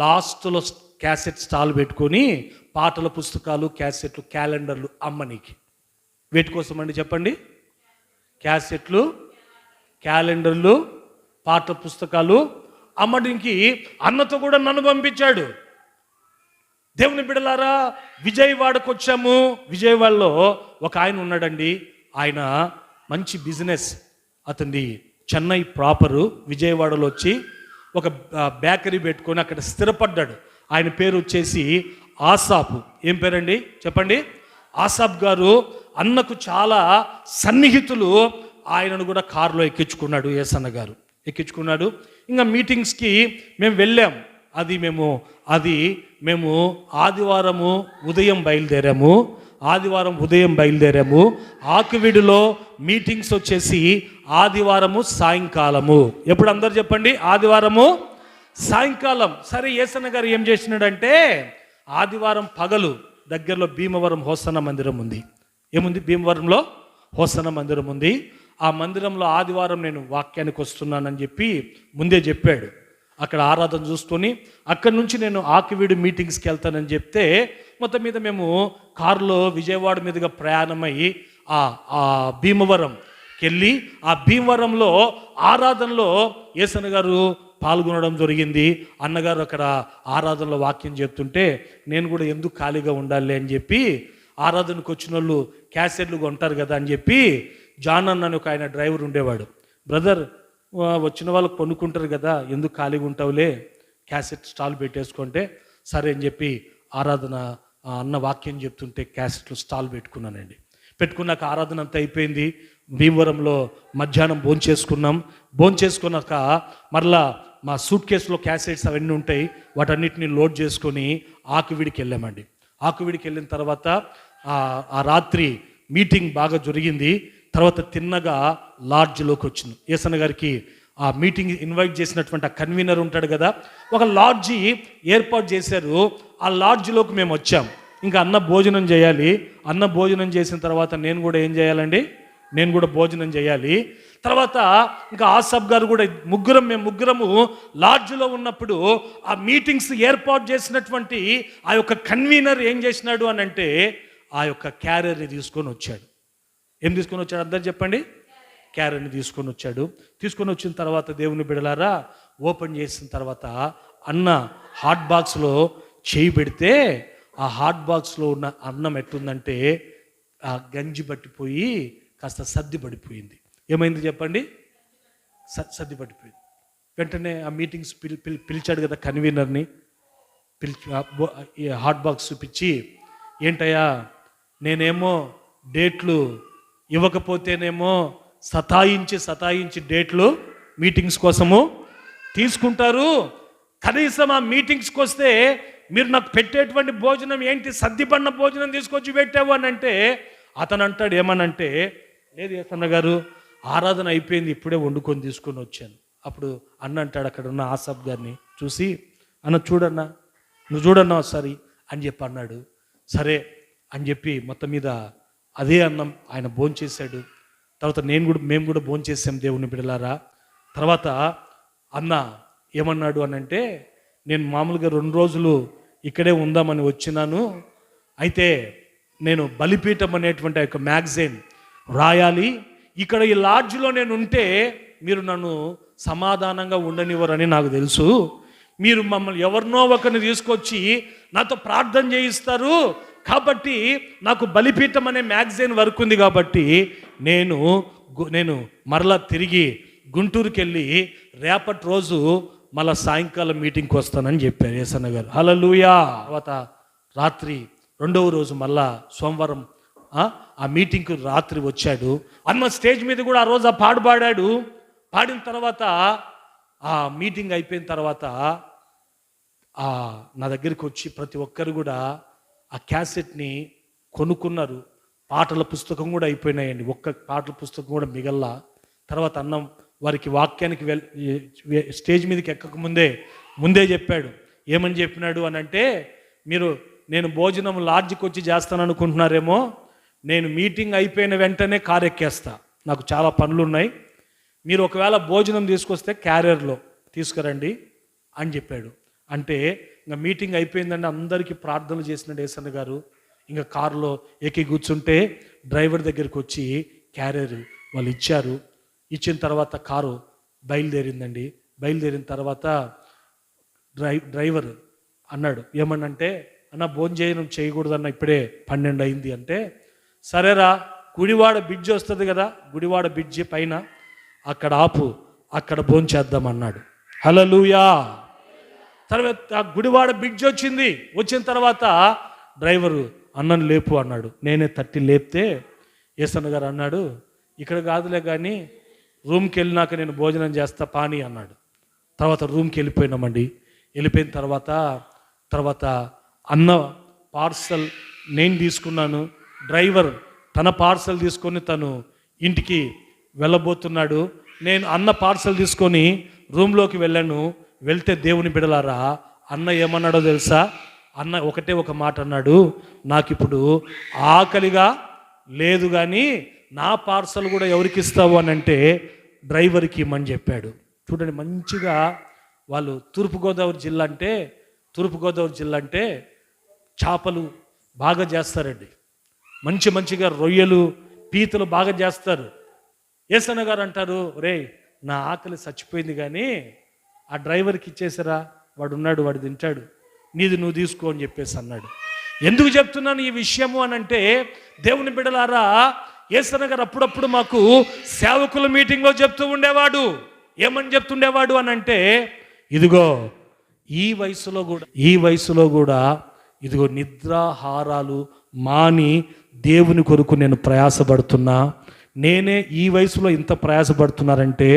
లాస్ట్లో క్యాసెట్ స్టాల్ పెట్టుకొని పాటల పుస్తకాలు, క్యాసెట్లు, క్యాలెండర్లు అమ్మనికి. వేటి కోసం అండి చెప్పండి? క్యాసెట్లు, క్యాలెండర్లు, పాటల పుస్తకాలు అమ్మడానికి అన్నతో కూడా నన్ను పంపించాడు. దేవుని బిడ్డలారా, విజయవాడకు వచ్చాము. విజయవాడలో ఒక ఆయన ఉన్నాడండి. ఆయన మంచి బిజినెస్, అతన్ని చెన్నై ప్రాపరు, విజయవాడలో వచ్చి ఒక బేకరీ పెట్టుకొని అక్కడ స్థిరపడ్డాడు. ఆయన పేరు వచ్చేసి ఆసాపు. ఏం పేరండి చెప్పండి? ఆసాప్ గారు. అన్నకు చాలా సన్నిహితులు. ఆయనను కూడా కారులో ఎక్కించుకున్నాడు యేసన్న గారు, ఎక్కించుకున్నాడు. ఇంకా మీటింగ్స్కి మేము వెళ్ళాం. మేము ఆదివారము ఉదయం బయలుదేరాము. ఆదివారం ఉదయం బయలుదేరాము. ఆకువీడులో మీటింగ్స్ వచ్చేసి ఆదివారము సాయంకాలము. ఎప్పుడు అందరు చెప్పండి, ఆదివారము సాయంకాలం. సరే, యేసన్న గారు ఏం చేసినాడంటే ఆదివారం పగలు దగ్గరలో భీమవరం హోసన్న మందిరం ఉంది. ఏముంది? భీమవరంలో హోసన్న మందిరం ఉంది. ఆ మందిరంలో ఆదివారం నేను వాక్యానికి వస్తున్నానని చెప్పి ముందే చెప్పాడు. అక్కడ ఆరాధన చూసుకొని అక్కడి నుంచి నేను ఆకివీడు మీటింగ్స్కి వెళ్తానని చెప్తే మొత్తం మీద మేము కారులో విజయవాడ మీదుగా ప్రయాణమై ఆ భీమవరంకి వెళ్ళి ఆ భీమవరంలో ఆరాధనలో యేసన్న గారు పాల్గొనడం జరిగింది. అన్నగారు అక్కడ ఆరాధనలో వాక్యం చెప్తుంటే నేను కూడా ఎందుకు ఖాళీగా ఉండాలి అని చెప్పి ఆరాధనకు వచ్చిన వాళ్ళు క్యాసెట్లు కొంటారు కదా అని చెప్పి జాన్ అన్న ఒక ఆయన డ్రైవర్ ఉండేవాడు. బ్రదర్, వచ్చిన వాళ్ళు కొనుక్కుంటారు కదా, ఎందుకు ఖాళీగా ఉంటావులే, క్యాసెట్ స్టాల్ పెట్టేసుకుంటే సరే అని చెప్పి ఆరాధన అన్న వాక్యం చెప్తుంటే క్యాసెట్లు స్టాల్ పెట్టుకున్నానండి. పెట్టుకున్నాక ఆరాధన అంతా అయిపోయింది. భీమవరంలో మధ్యాహ్నం భోంచేసుకున్నాక మరలా మా సూట్ కేసులో క్యాసెట్స్ అవన్నీ ఉంటాయి, వాటన్నిటిని లోడ్ చేసుకొని ఆకువీడికి వెళ్ళామండి. ఆకువీడికి వెళ్ళిన తర్వాత ఆ రాత్రి మీటింగ్ బాగా జరిగింది. తర్వాత తిన్నగా లాడ్జ్లోకి వచ్చింది. యేసన్న గారికి ఆ మీటింగ్ ఇన్వైట్ చేసినటువంటి ఆ కన్వీనర్ ఉంటాడు కదా, ఒక లాడ్జి ఏర్పాటు చేశారు. ఆ లాడ్జ్లోకి మేము వచ్చాం. ఇంకా అన్న భోజనం చేయాలి. అన్న భోజనం చేసిన తర్వాత నేను కూడా ఏం చేయాలండి, నేను కూడా భోజనం చేయాలి. తర్వాత ఇంకా ఆసఫ్ గారు కూడా మేము ముగ్గురము లాడ్జ్లో ఉన్నప్పుడు ఆ మీటింగ్స్ ఏర్పాటు చేసినటువంటి ఆ యొక్క కన్వీనర్ ఏం చేసినాడు అని అంటే ఆ యొక్క క్యారియర్ని తీసుకొని వచ్చాడు. ఏం తీసుకొని వచ్చాడు అందరు చెప్పండి? క్యారెట్ని తీసుకొని వచ్చాడు. తీసుకొని వచ్చిన తర్వాత దేవుని బిడలారా ఓపెన్ చేసిన తర్వాత అన్న హాట్ బాక్స్లో చేయి పెడితే ఆ హాట్ బాక్స్లో ఉన్న అన్నం ఎట్టుందంటే ఆ గంజి పట్టిపోయి కాస్త సర్ది పడిపోయింది. ఏమైంది చెప్పండి? సర్ది పడిపోయింది. వెంటనే ఆ మీటింగ్స్ పిలిచాడు కదా కన్వీనర్ని, పిలిచి హాట్ బాక్స్ చూపించి, ఏంటయ్యా నేనేమో డేట్లు ఇవ్వకపోతేనేమో సతాయించి డేట్లు మీటింగ్స్ కోసము తీసుకుంటారు. కనీసం ఆ మీటింగ్స్కి వస్తే మీరు నాకు పెట్టేటువంటి భోజనం ఏంటి, సర్దిపడిన భోజనం తీసుకొచ్చి పెట్టావు అని అంటే అతను అంటాడు ఏమనంటే, లేదు యేసన్న గారు ఆరాధన అయిపోయింది, ఇప్పుడే వండుకొని తీసుకొని వచ్చాను. అప్పుడు అన్న అంటాడు అక్కడ ఉన్న ఆసఫ్ గారిని చూసి, అన్న చూడన్నా, నువ్వు చూడన్నా ఒకసారి అని చెప్పి అన్నాడు. సరే అని చెప్పి మొత్తం మీద అదే అన్నం ఆయన భోంచేశాడు. తర్వాత మేము కూడా భోంచేసాం దేవుని బిడలారా. తర్వాత అన్న ఏమన్నాడు అని అంటే, నేను మామూలుగా 2 రోజులు ఇక్కడే ఉందామని వచ్చినాను, అయితే నేను బలిపీఠం అనేటువంటి ఒక మ్యాగజైన్ రాయాలి, ఇక్కడ ఈ లాడ్జ్లో నేను ఉంటే మీరు నన్ను సమాధానంగా ఉండనివ్వరని నాకు తెలుసు, మీరు మమ్మల్ని ఎవరినో ఒకరిని తీసుకొచ్చి నాతో ప్రార్థన చేయిస్తారు, కాబట్టి నాకు బలిపీఠం అనే మ్యాగజైన్ వర్క్ ఉంది, కాబట్టి నేను మరలా తిరిగి గుంటూరుకి వెళ్ళి రేపటి రోజు మళ్ళా సాయంకాలం మీటింగ్కి వస్తానని చెప్పారు యేసన్న గారు. హల్లెలూయా. తర్వాత రాత్రి 2వ రోజు మళ్ళా సోమవారం ఆ మీటింగ్కి రాత్రి వచ్చాడు. అన్న స్టేజ్ మీద కూడా ఆ రోజు ఆ పాడు పాడాడు. పాడిన తర్వాత ఆ మీటింగ్ అయిపోయిన తర్వాత నా దగ్గరికి వచ్చి ప్రతి ఒక్కరు కూడా ఆ క్యాసెట్ని కొనుక్కున్నారు. పాటల పుస్తకం కూడా అయిపోయినాయండి, ఒక్క పాటల పుస్తకం కూడా మిగల్లా. తర్వాత అన్నం వారికి వాక్యానికి స్టేజ్ మీదకి ముందే చెప్పాడు. ఏమని చెప్పినాడు అని అంటే, నేను భోజనం లాడ్జ్కి వచ్చి చేస్తాను అనుకుంటున్నారేమో, నేను మీటింగ్ అయిపోయిన వెంటనే కారు ఎక్కేస్తా, నాకు చాలా పనులు ఉన్నాయి, మీరు ఒకవేళ భోజనం తీసుకొస్తే క్యారియర్లో తీసుకురండి అని చెప్పాడు. అంటే ఇంకా మీటింగ్ అయిపోయిందండి, అందరికీ ప్రార్థనలు చేసినాడు యేసన్న గారు. ఇంకా కారులో ఎక్కి కూర్చుంటే డ్రైవర్ దగ్గరికి వచ్చి క్యారియర్ వాళ్ళు ఇచ్చారు. ఇచ్చిన తర్వాత కారు బయలుదేరిందండి. బయలుదేరిన తర్వాత డ్రైవర్ అన్నాడు ఏమన్నంటే, అన్న భోజనం చేయకూడదన్న, ఇప్పుడే 12 అయింది అంటే, సరేరా గుడివాడ బ్రిడ్జి వస్తుంది కదా, గుడివాడ బ్రిడ్జి పైన అక్కడ ఆపు, అక్కడ భోంచేద్దాం అన్నాడు. హల్లెలూయా. తర్వాత గుడివాడ బ్రిడ్జ్ వచ్చిన తర్వాత డ్రైవరు అన్నం లేపు అన్నాడు. నేనే తట్టి లేపితే యేసన్న గారు అన్నాడు, ఇక్కడ కాదులే కానీ రూమ్కి వెళ్ళినాక నేను భోజనం చేస్తా పాని అన్నాడు. తర్వాత రూమ్కి వెళ్ళిపోయినామండి. వెళ్ళిపోయిన తర్వాత అన్న పార్సల్ నేను తీసుకున్నాను, డ్రైవర్ తన పార్సల్ తీసుకొని తను ఇంటికి వెళ్ళబోతున్నాడు. నేను అన్న పార్సల్ తీసుకొని రూమ్లోకి వెళ్ళాను. వెళ్తే దేవుని బిడలారా, అన్న ఏమన్నాడో తెలుసా? అన్న ఒకటే ఒక మాట అన్నాడు, నాకు ఇప్పుడు ఆకలిగా లేదు, కానీ నా పార్సల్ కూడా ఎవరికి ఇస్తావు అని అంటే డ్రైవర్కి ఇమ్మని చెప్పాడు. చూడండి, మంచిగా వాళ్ళు తూర్పుగోదావరి జిల్లా అంటే చేపలు బాగా చేస్తారండి. మంచిగా రొయ్యలు, పీతలు బాగా చేస్తారు. ఏసన్న గారు అంటారు, రే నా ఆకలి చచ్చిపోయింది, కానీ ఆ డ్రైవర్కి ఇచ్చేసారా, వాడు ఉన్నాడు, వాడు తింటాడు, నీది నువ్వు తీసుకో అని చెప్పేసి అన్నాడు. ఎందుకు చెప్తున్నాను ఈ విషయము అని అంటే, దేవుని బిడ్డలారా, ఏసన్న గారు అప్పుడప్పుడు మాకు సేవకుల మీటింగ్లో చెప్తూ ఉండేవాడు. ఏమని చెప్తుండేవాడు అని అంటే, ఇదిగో ఈ వయసులో కూడా ఇదిగో నిద్రాహారాలు మాని దేవుని కొరకు నేను ప్రయాసపడుతున్నా. నేనే ఈ వయసులో ఇంత ప్రయాసపడుతున్నారంటే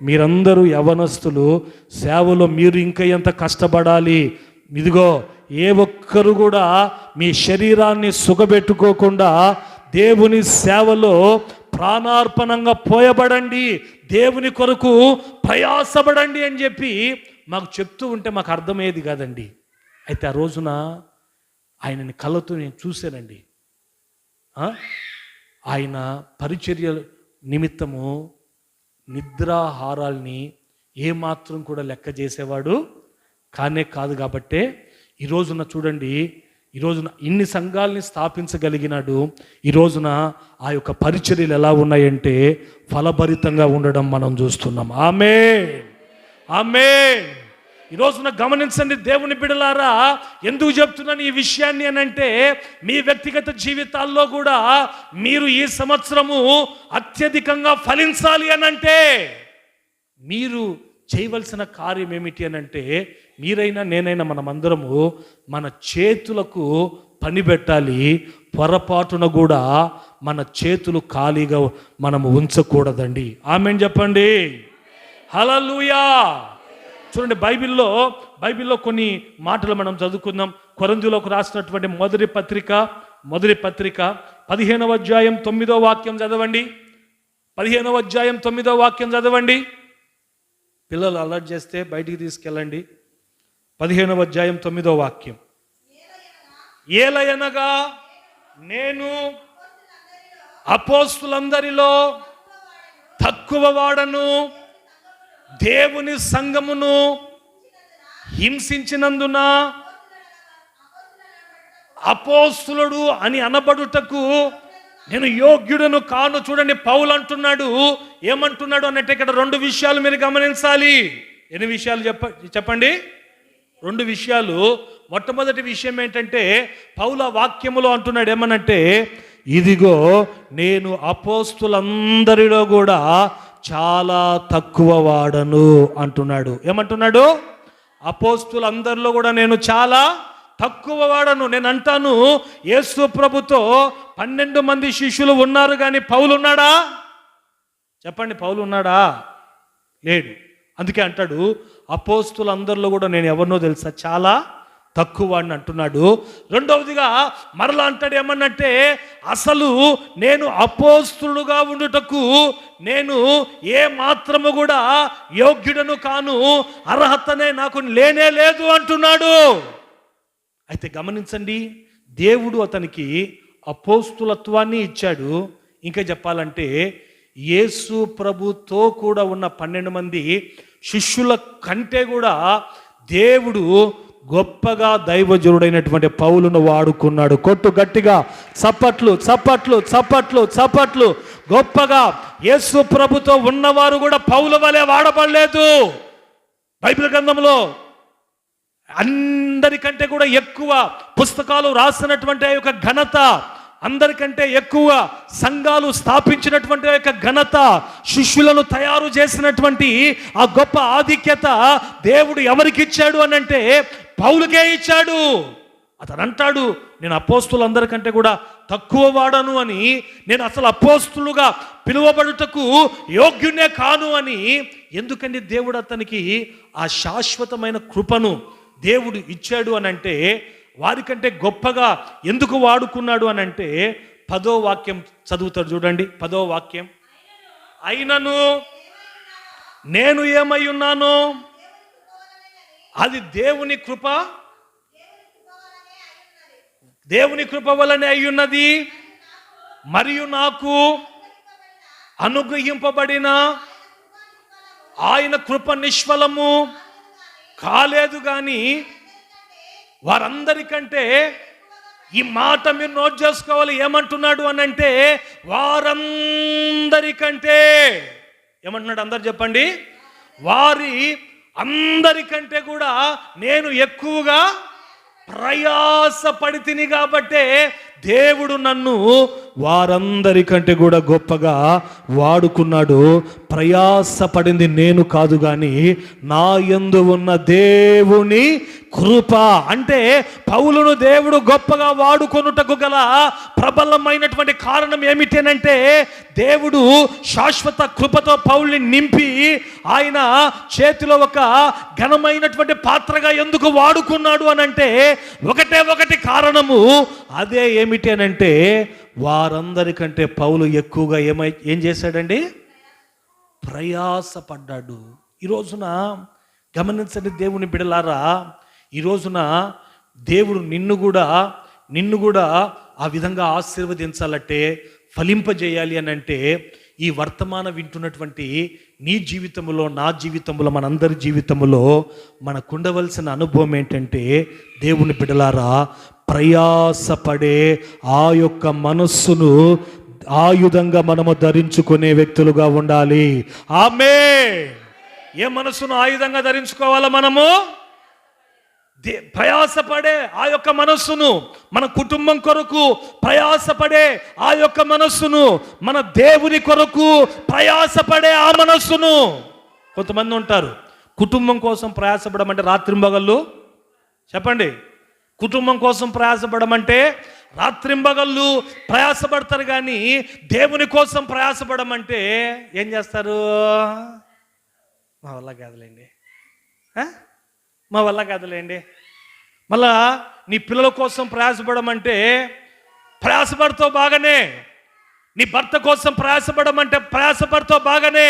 మీరందరూ యవనస్తులు, సేవలో మీరు ఇంకా ఎంత కష్టపడాలి. ఇదిగో ఏ ఒక్కరు కూడా మీ శరీరాన్ని సుఖపెట్టుకోకుండా దేవుని సేవలో ప్రాణార్పణంగా పోయబడండి, దేవుని కొరకు ప్రయాసపడండి అని చెప్పి మాకు చెప్తూ ఉంటే మాకు అర్థమయ్యేది కాదండి. అయితే ఆ రోజున ఆయనని కళ్ళతో నేను చూశానండి. ఆయన పరిచర్య నిమిత్తము నిద్రాహారాల్ని ఏమాత్రం కూడా లెక్క చేసేవాడు కాదు. కాబట్టే ఈ రోజున చూడండి, ఈ రోజున ఇన్ని సంఘాలని స్థాపించగలిగినాడు. ఈ రోజున ఆ యొక్క పరిచర్యలు ఎలా ఉన్నాయంటే ఫలభరితంగా ఉండడం మనం చూస్తున్నాం. ఆమేన్. ఈ రోజున గమనించండి దేవుని బిడ్డలారా, ఎందుకు చెప్తున్నాను ఈ విషయాన్ని అని అంటే, మీ వ్యక్తిగత జీవితాల్లో కూడా మీరు ఈ సంవత్సరము అత్యధికంగా ఫలించాలి అని అంటే మీరు చేయవలసిన కార్యం ఏమిటి అని అంటే, మీరైనా నేనైనా మనమందరము మన చేతులకు పని పెట్టాలి. పొరపాటున కూడా మన చేతులు ఖాళీగా మనము ఉంచకూడదండి. ఆమేన్ చెప్పండి. హల్లెలూయా. చూడండి, బైబిల్లో కొన్ని మాటలు మనం చదువుకుందాం. కొరింథీయులకు రాసినటువంటి మొదటి పత్రిక 15వ అధ్యాయం 9వ వాక్యం చదవండి. 15వ అధ్యాయం 9వ వాక్యం చదవండి. పిల్లలు అలర్ట్ చేస్తే బయటికి తీసుకెళ్ళండి. 15వ అధ్యాయం 9వ వాక్యం. ఏలయనగా నేను అపోస్తులందరిలో తక్కువ వాడను, దేవుని సంఘమును హింసించినందున అపోస్తులుడు అని అనబడుటకు నేను యోగ్యుడను కాను. చూడండి, పౌలు అంటున్నాడు. ఏమంటున్నాడు అన్నట్టు ఇక్కడ 2 విషయాలు మీరు గమనించాలి. ఎన్ని విషయాలు చెప్పండి? 2 విషయాలు. మొట్టమొదటి విషయం ఏంటంటే, పౌలు వాక్యములో అంటున్నాడు ఏమనంటే, ఇదిగో నేను అపోస్తులందరిలో కూడా చాలా తక్కువ వాడను అంటున్నాడు. ఏమంటున్నాడు? అపోస్తులందరిలో కూడా నేను చాలా తక్కువ వాడను. నేను అంటాను, యేసు ప్రభుతో 12 మంది శిష్యులు ఉన్నారు, కానీ పౌలు ఉన్నాడా? చెప్పండి, పౌలు ఉన్నాడా? లేడు. అందుకే అంటాడు, అపోస్తులందరిలో కూడా నేను ఎవరినో తెలుసా, చాలా తక్కువ అని అంటున్నాడు. రెండవదిగా మరలా అంటాడు ఏమన్నంటే, అసలు నేను అపోస్తులుగా ఉండుటకు నేను ఏ మాత్రము కూడా యోగ్యుడను కాను, అర్హతనే నాకు లేనే లేదు అంటున్నాడు. అయితే గమనించండి, దేవుడు అతనికి అపోస్తులత్వాన్ని ఇచ్చాడు. ఇంకా చెప్పాలంటే యేసు ప్రభుతో కూడా ఉన్న 12 మంది శిష్యుల కంటే కూడా దేవుడు గొప్పగా దైవజనుడైనటువంటి పౌలును వాడుకున్నాడు. కొట్టు గట్టిగా చప్పట్లు చప్పట్లు చప్పట్లు చప్పట్లు. గొప్పగా యేసు ప్రభుతో ఉన్నవారు కూడా పౌలు వలె వాడబడలేదు. బైబిల్ గ్రంథంలో అందరికంటే కూడా ఎక్కువ పుస్తకాలు రాసినటువంటి ఆ యొక్క ఘనత, అందరికంటే ఎక్కువ సంఘాలు స్థాపించినటువంటి ఆ యొక్క ఘనత, శిష్యులను తయారు చేసినటువంటి ఆ గొప్ప ఆధిక్యత దేవుడు ఎవరికి ఇచ్చాడు అని అంటే పౌలుకే ఇచ్చాడు. అతను అంటాడు, నేను అపోస్తులందరికంటే కూడా తక్కువ వాడను అని, నేను అసలు అపోస్తులుగా పిలువబడుటకు యోగ్యునే కాను అని. ఎందుకండి దేవుడు అతనికి ఆ శాశ్వతమైన కృపను దేవుడు ఇచ్చాడు అని అంటే, వారికంటే గొప్పగా ఎందుకు వాడుకున్నాడు అని అంటే, 10వ వాక్యం చదువుతాడు చూడండి. 10వ వాక్యం, అయినను నేను ఏమై ఉన్నాను, అది దేవుని కృప వలనే అయ్యున్నది. మరియు నాకు అనుగ్రహింపబడిన ఆయన కృప నిష్ఫలము కాలేదు. కానీ వారందరికంటే, ఈ మాట మీరు నోట్ చేసుకోవాలి, ఏమంటున్నాడు అని అంటే వారందరికంటే. ఏమంటున్నాడు? అందరు చెప్పండి. వారి అందరికంటే కూడా నేను ఎక్కువగా ప్రయాసపడి తిని కాబట్టే దేవుడు నన్ను వారందరికంటే కూడా గొప్పగా వాడుకున్నాడు. ప్రయాసపడింది నేను కాదు, కానీ నా యందు ఉన్న దేవుని కృప. అంటే పౌలును దేవుడు గొప్పగా వాడుకొనుటకు గల ప్రబలమైనటువంటి కారణం ఏమిటనంటే, దేవుడు శాశ్వత కృపతో పౌలుని నింపి ఆయన చేతిలో ఒక ఘనమైనటువంటి పాత్రగా ఎందుకు వాడుకున్నాడు అనంటే ఒకటి కారణము. అదే ఏమిటి అనంటే, వారందరికంటే పౌలు ఎక్కువగా ఏం చేశాడండి? ప్రయాసపడ్డాడు. ఈ రోజున గమనించండి దేవుని బిడలారా, ఈ రోజున దేవుడు నిన్ను కూడా ఆ విధంగా ఆశీర్వదించాలంటే, ఫలింపజేయాలి అని అంటే, ఈ వర్తమాన వింటున్నటువంటి నీ జీవితంలో, నా జీవితంలో, మనందరి జీవితంలో మనకు ఉండవలసిన అనుభవం ఏంటంటే, దేవుని బిడలారా, ప్రయాసపడే ఆ యొక్క మనస్సును ఆయుధంగా మనము ధరించుకునే వ్యక్తులుగా ఉండాలి. ఆమేన్. ఏ మనస్సును ఆయుధంగా ధరించుకోవాలా మనము? ప్రయాసపడే ఆ యొక్క మనస్సును, మన కుటుంబం కొరకు ప్రయాసపడే ఆ యొక్క మనస్సును, మన దేవుని కొరకు ప్రయాసపడే ఆ మనస్సును. కొంతమంది ఉంటారు కుటుంబం కోసం ప్రయాసపడమంటే రాత్రింబగళ్ళు, చెప్పండి, కుటుంబం కోసం ప్రయాసపడమంటే రాత్రింబగళ్ళు ప్రయాసపడతారు, కానీ దేవుని కోసం ప్రయాసపడమంటే ఏం చేస్తారు? మా వల్ల కాదులేండి. మళ్ళా నీ పిల్లల కోసం ప్రయాసపడమంటే ప్రయాసపడతావు బాగానే, నీ భర్త కోసం ప్రయాసపడమంటే ప్రయాసపడతావు బాగానే,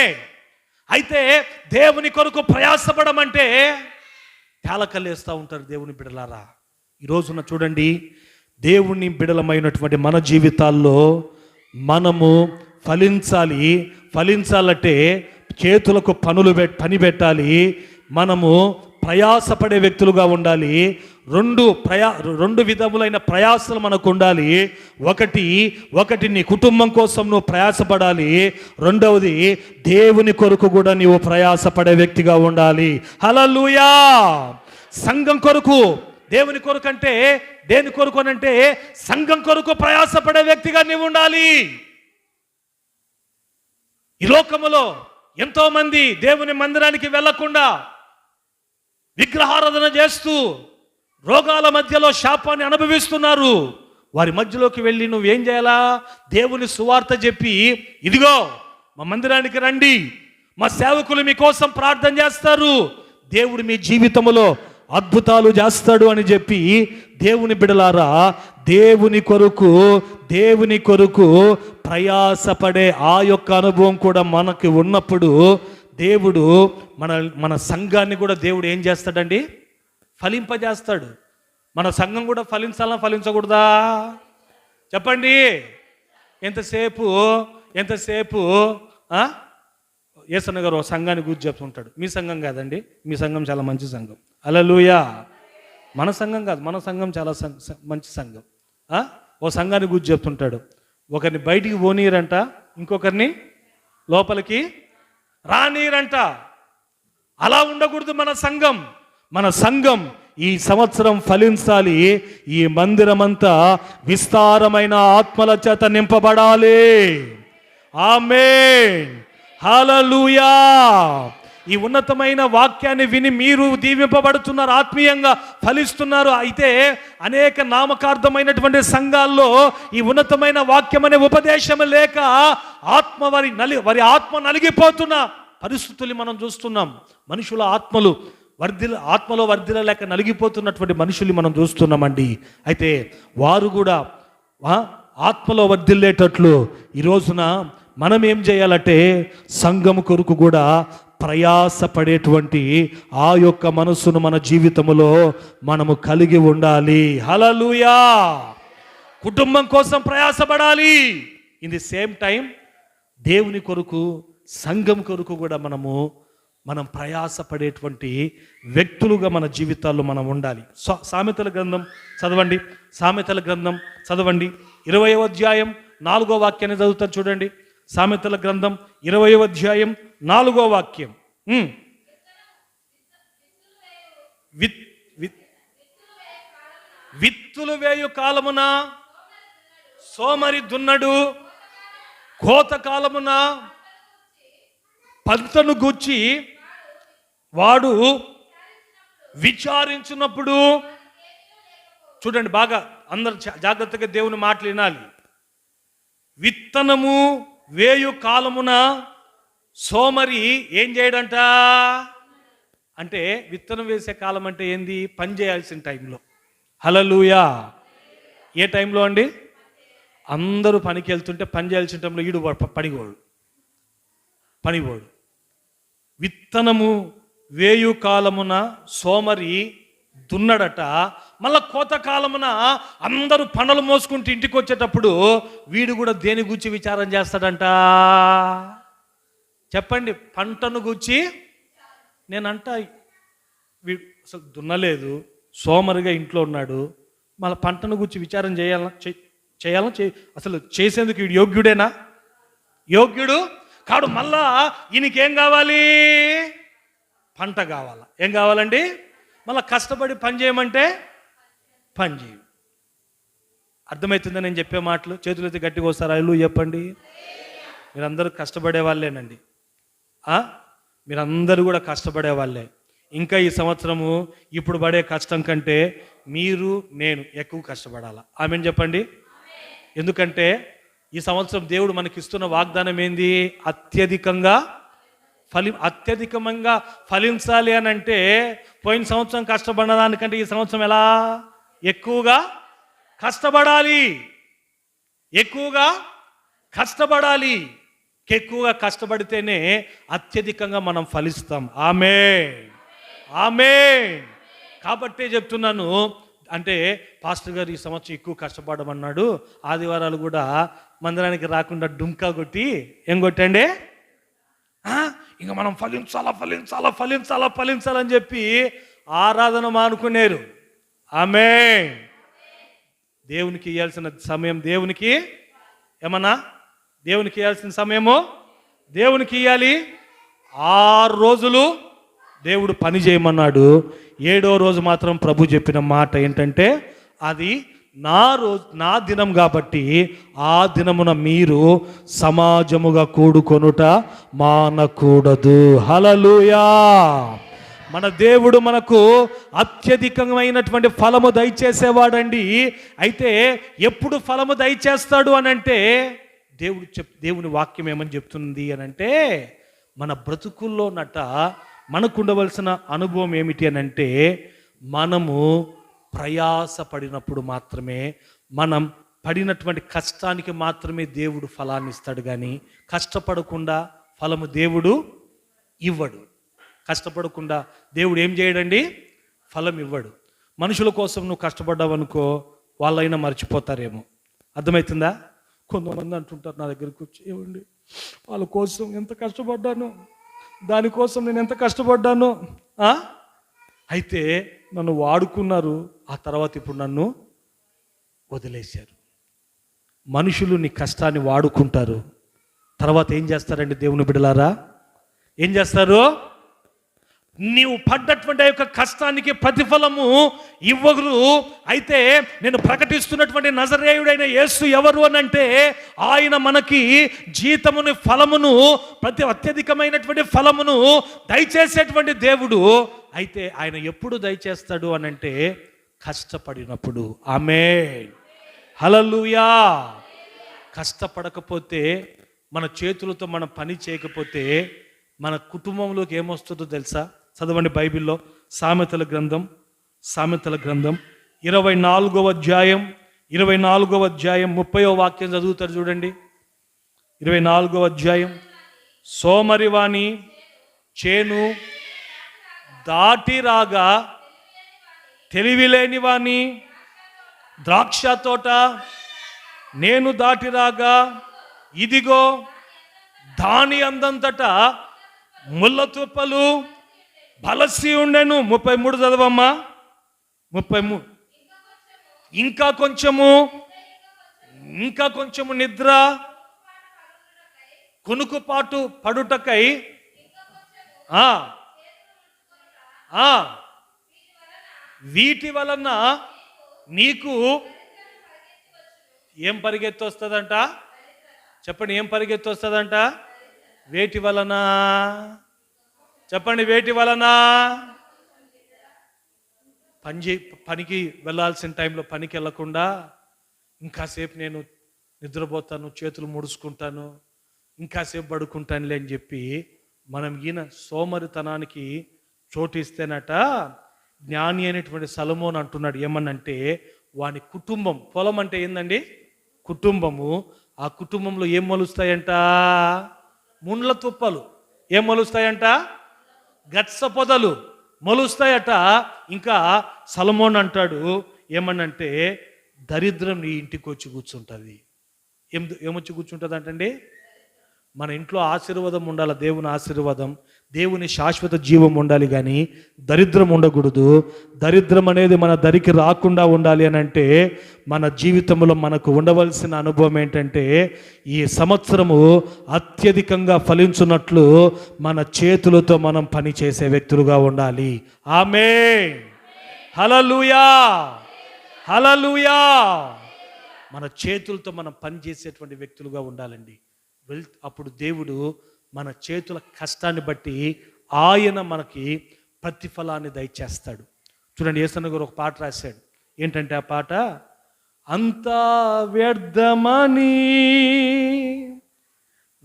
అయితే దేవుని కొరకు ప్రయాసపడమంటే తేలకల్లేస్తూ ఉంటారు దేవుని బిడలారా. ఈ రోజున చూడండి, దేవుని బిడలమైనటువంటి మన జీవితాల్లో మనము ఫలించాలంటే చేతులకు పని పెట్టాలి. మనము ప్రయాసపడే వ్యక్తులుగా ఉండాలి. రెండు విధములైన ప్రయాసలు మనకు ఉండాలి. ఒకటి నీ కుటుంబం కోసం నువ్వు ప్రయాసపడాలి. రెండవది దేవుని కొరకు కూడా నీవు ప్రయాసపడే వ్యక్తిగా ఉండాలి. హల్లెలూయా. సంఘం కొరకు, దేవుని కొరకు అంటే దేని కొరకు అనంటే సంఘం కొరకు ప్రయాసపడే వ్యక్తిగా నీవు ఉండాలి. ఈ లోకములో ఎంతో మంది దేవుని మందిరానికి వెళ్లకుండా విగ్రహారాధన చేస్తూ రోగాల మధ్యలో శాపాన్ని అనుభవిస్తున్నారు. వారి మధ్యలోకి వెళ్ళి నువ్వేం చేయాలా? దేవుని సువార్త చెప్పి, ఇదిగో మా మందిరానికి రండి, మా సేవకులు మీకోసం ప్రార్థన చేస్తారు, దేవుడు మీ జీవితంలో అద్భుతాలు చేస్తాడు అని చెప్పి, దేవుని బిడలారా, దేవుని కొరకు ప్రయాసపడే ఆ యొక్క అనుభవం కూడా మనకి ఉన్నప్పుడు దేవుడు మన సంఘాన్ని కూడా దేవుడు ఏం చేస్తాడండి? ఫలింపజేస్తాడు. మన సంఘం కూడా ఫలించాలా ఫలించకూడదా? చెప్పండి. ఎంతసేపు యేసన్న గారు సంఘాన్ని గురించి చెప్తుంటాడు. మీ సంఘం కాదండి, మీ సంఘం చాలా మంచి సంఘం. హల్లెలూయా. మన సంఘం కాదు, మన సంఘం చాలా మంచి సంఘం. ఓ సంఘాన్ని గురించి చెప్తుంటాడు. ఒకరిని బయటికి పోనీరంట, ఇంకొకరిని లోపలికి రానీరంట. అలా ఉండకూడదు మన సంఘం ఈ సంవత్సరం ఫలించాలి. ఈ మందిరమంతా విస్తారమైన ఆత్మల చేత నింపబడాలి. ఆమేన్. హల్లెలూయా. ఈ ఉన్నతమైన వాక్యాన్ని విని మీరు దీవింపబడుతున్నారు, ఆత్మీయంగా ఫలిస్తున్నారు. అయితే అనేక నామకార్థమైనటువంటి సంఘాల్లో ఈ ఉన్నతమైన వాక్యం అనే ఉపదేశం లేక వారి ఆత్మ నలిగిపోతున్న పరిస్థితులు మనం చూస్తున్నాం. మనుషుల ఆత్మలో వర్ధిల్లలేక నలిగిపోతున్నటువంటి మనుషులు మనం చూస్తున్నామండి. అయితే వారు కూడా ఆత్మలో వర్ధిల్లేటట్లు ఈ రోజున మనం ఏం చేయాలంటే సంఘము కొరకు కూడా ప్రయాసపడేటువంటి ఆ యొక్క మనస్సును మన జీవితంలో మనము కలిగి ఉండాలి. హల్లెలూయా. కుటుంబం కోసం ప్రయాసపడాలి. ఇన్ ది సేమ్ టైం దేవుని కొరకు సంఘం కొరకు కూడా మనం ప్రయాసపడేటువంటి వ్యక్తులుగా మన జీవితాల్లో మనం ఉండాలి. సామెతల గ్రంథం చదవండి. సామెతల గ్రంథం చదవండి. 20వ అధ్యాయం 4వ వాక్యాన్ని చదువుతారు చూడండి. సామెతల గ్రంథం 20వ అధ్యాయం 4వ వాక్యం. విత్తులు వేయు కాలమున సోమరి దున్నడు, కోత కాలమున పంటను గూర్చి వాడు విచారించినప్పుడు. చూడండి బాగా, అందరు జాగ్రత్తగా దేవుని మాటలు వినాలి. విత్తనము వేయు కాలమున సోమరి ఏం చేయడంట అంటే, విత్తనం వేసే కాలం అంటే ఏంది? పని చేయాల్సిన టైంలో. హల్లెలూయా. ఏ టైంలో అండి? అందరూ పనికి వెళ్తుంటే పని చేయాల్సిన టైంలో ఈడు పనిపోడు. విత్తనము వేయు కాలమున సోమరి దున్నడట, మళ్ళా కోత కాలమున అందరూ పనులు మోసుకుంటూ ఇంటికి వచ్చేటప్పుడు వీడు కూడా దేని గురించి విచారం చేస్తాడంట? చెప్పండి. పంటను గూర్చి. నేనంట వీడు అసలు దున్నలేదు, సోమరిగా ఇంట్లో ఉన్నాడు, మళ్ళీ పంటను గురించి విచారం చేయాలా అసలు చేసేందుకు వీడు యోగ్యుడేనా? యోగ్యుడు కాడు. మళ్ళా ఈయనకేం కావాలి? పంట కావాలా. ఏం కావాలండి? మళ్ళీ కష్టపడి పని చేయమంటే పని చేయం. అర్థమవుతుందని నేను చెప్పే మాటలు? చేతులైతే గట్టిగా వస్తారు. అల్లు చెప్పండి. మీరందరూ కష్టపడే వాళ్ళేనండి. మీరందరూ కూడా కష్టపడే వాళ్ళే. ఇంకా ఈ సంవత్సరము ఇప్పుడు పడే కష్టం కంటే మీరు నేను ఎక్కువ కష్టపడాలా. ఆమెను చెప్పండి. ఎందుకంటే ఈ సంవత్సరం దేవుడు మనకిస్తున్న వాగ్దానం ఏంది? అత్యధికంగా ఫలించాలి అని అంటే, పోయిన సంవత్సరం కష్టపడిన దానికంటే ఈ సంవత్సరం ఎలా ఎక్కువగా కష్టపడాలి. ఎక్కువగా కష్టపడితేనే అత్యధికంగా మనం ఫలిస్తాం. ఆమేన్. కాబట్టే చెప్తున్నాను. అంటే పాస్టర్ గారు ఈ సంవత్సరం ఎక్కువ కష్టపడమన్నాడు, ఆదివారాలు కూడా మందిరానికి రాకుండా డుంకా కొట్టి ఏం కొట్టండి, ఇంకా మనం ఫలించాలని చెప్పి ఆరాధన మానుకునేరు. ఆమేన్. దేవునికి ఇవ్వాల్సిన సమయం దేవునికి ఇవ్వాల్సిన సమయము దేవునికి ఇవ్వాలి. 6 రోజులు దేవుడు పని చేయమన్నాడు. 7వ రోజు మాత్రం ప్రభు చెప్పిన మాట ఏంటంటే, అది నా దినం కాబట్టి ఆ దినమున మీరు సమాజముగా కూడుకొనుట మానకూడదు. హల్లెలూయా. మన దేవుడు మనకు అత్యధికమైనటువంటి ఫలము దయచేసేవాడండి. అయితే ఎప్పుడు ఫలము దయచేస్తాడు అనంటే, దేవుని వాక్యం ఏమని చెప్తుంది అనంటే, మన బ్రతుకుల్లో మనకు ఉండవలసిన అనుభవం ఏమిటి అనంటే, మనము ప్రయాసపడినప్పుడు మాత్రమే, మనం పడినటువంటి కష్టానికి మాత్రమే దేవుడు ఫలాన్ని ఇస్తాడు. కానీ కష్టపడకుండా ఫలము దేవుడు ఇవ్వడు. కష్టపడకుండా దేవుడు ఏం చేయడండి? ఫలం ఇవ్వడు. మనుషుల కోసం నువ్వు కష్టపడ్డావు అనుకో, వాళ్ళైనా మర్చిపోతారేమో. అర్థమవుతుందా? కొంతమంది అంటుంటారు నా దగ్గరికి వచ్చి, ఏమండి వాళ్ళ కోసం ఎంత కష్టపడ్డాను, దానికోసం నేను ఎంత కష్టపడ్డాను. అయితే నన్ను వాడుకున్నారు, ఆ తర్వాత ఇప్పుడు నన్ను వదిలేశారు. మనుషులు నీ కష్టాన్ని వాడుకుంటారు, తర్వాత ఏం చేస్తారండి దేవుని బిడ్డలారా? ఏం చేస్తారు? నీవు పడ్డటువంటి యొక్క కష్టానికి ప్రతిఫలము ఇవ్వరు. అయితే నేను ప్రకటిస్తున్నటువంటి నజరేయుడైన యేసు ఎవరు అనంటే, ఆయన మనకి జీతముని ఫలమును, అత్యధికమైనటువంటి ఫలమును దయచేసేటువంటి దేవుడు. అయితే ఆయన ఎప్పుడు దయచేస్తాడు అనంటే, కష్టపడినప్పుడు. ఆమేన్. హల్లెలూయా. కష్టపడకపోతే, మన చేతులతో మనం పని చేయకపోతే మన కుటుంబంలోకి ఏమొస్తుందో తెలుసా? చదవండి బైబిల్లో సామెతల గ్రంథం 24వ అధ్యాయం 24వ అధ్యాయం 30వ వాక్యం చదువుతారు చూడండి. 24వ అధ్యాయం. సోమరివాణి చేను దాటి రాగా తెలివిలేని వాణి ద్రాక్ష తోట నేను దాటి రాగా ఇదిగో దాని అందంతట ముళ్ళ తుప్పలు బలసి ఉండెను. 33 చదవమ్మా. 33. ఇంకా కొంచెము నిద్ర కొనుకుపాటు పడుటకై వీటి వలన నీకు ఏం పరిగెత్తి వస్తుందంట? చెప్పండి, ఏం పరిగెత్తి వస్తుందంట? వేటి వలన? చెప్పండి, వేటి వలన? పనికి వెళ్ళాల్సిన టైంలో పనికి వెళ్ళకుండా ఇంకాసేపు నేను నిద్రపోతాను, చేతులు ముడుచుకుంటాను, ఇంకాసేపు పడుకుంటానులే అని చెప్పి మనం ఈయన సోమరితనానికి చోటు ఇస్తేనట జ్ఞాని అయినటువంటి సొలొమోను అంటున్నాడు ఏమనంటే, వాని కుటుంబం, పొలం అంటే ఏందండి? కుటుంబము. ఆ కుటుంబంలో ఏం మొలుస్తాయంట? ముండ్ల తుప్పలు. ఏం మొలుస్తాయంట? గచ్చ పొదలు మొలుస్తాయట. ఇంకా సొలొమోను అంటాడు ఏమనంటే, దరిద్రం నీ ఇంటికి వచ్చి కూర్చుంటుంది. ఏమొచ్చి కూర్చుంటుంది అంటండి? మన ఇంట్లో ఆశీర్వాదం ఉండాలి, దేవుని ఆశీర్వాదం, దేవుని శాశ్వత జీవం ఉండాలి, కానీ దరిద్రం ఉండకూడదు. దరిద్రం అనేది మన దరికి రాకుండా ఉండాలి అని అంటే మన జీవితంలో మనకు ఉండవలసిన అనుభవం ఏంటంటే, ఈ సంవత్సరము అత్యధికంగా ఫలించున్నట్లు మన చేతులతో మనం పని చేసే వ్యక్తులుగా ఉండాలి. ఆమేన్. హల్లెలూయా, హల్లెలూయా. మన చేతులతో మనం పని చేసేటువంటి వ్యక్తులుగా ఉండాలండి. అప్పుడు దేవుడు మన చేతుల కష్టాన్ని బట్టి ఆయన మనకి ప్రతిఫలాన్ని దయచేస్తాడు. చూడండి, యేసన్న గారు ఒక పాట రాశాడు. ఏంటంటే ఆ పాట, అంతా వ్యర్థమని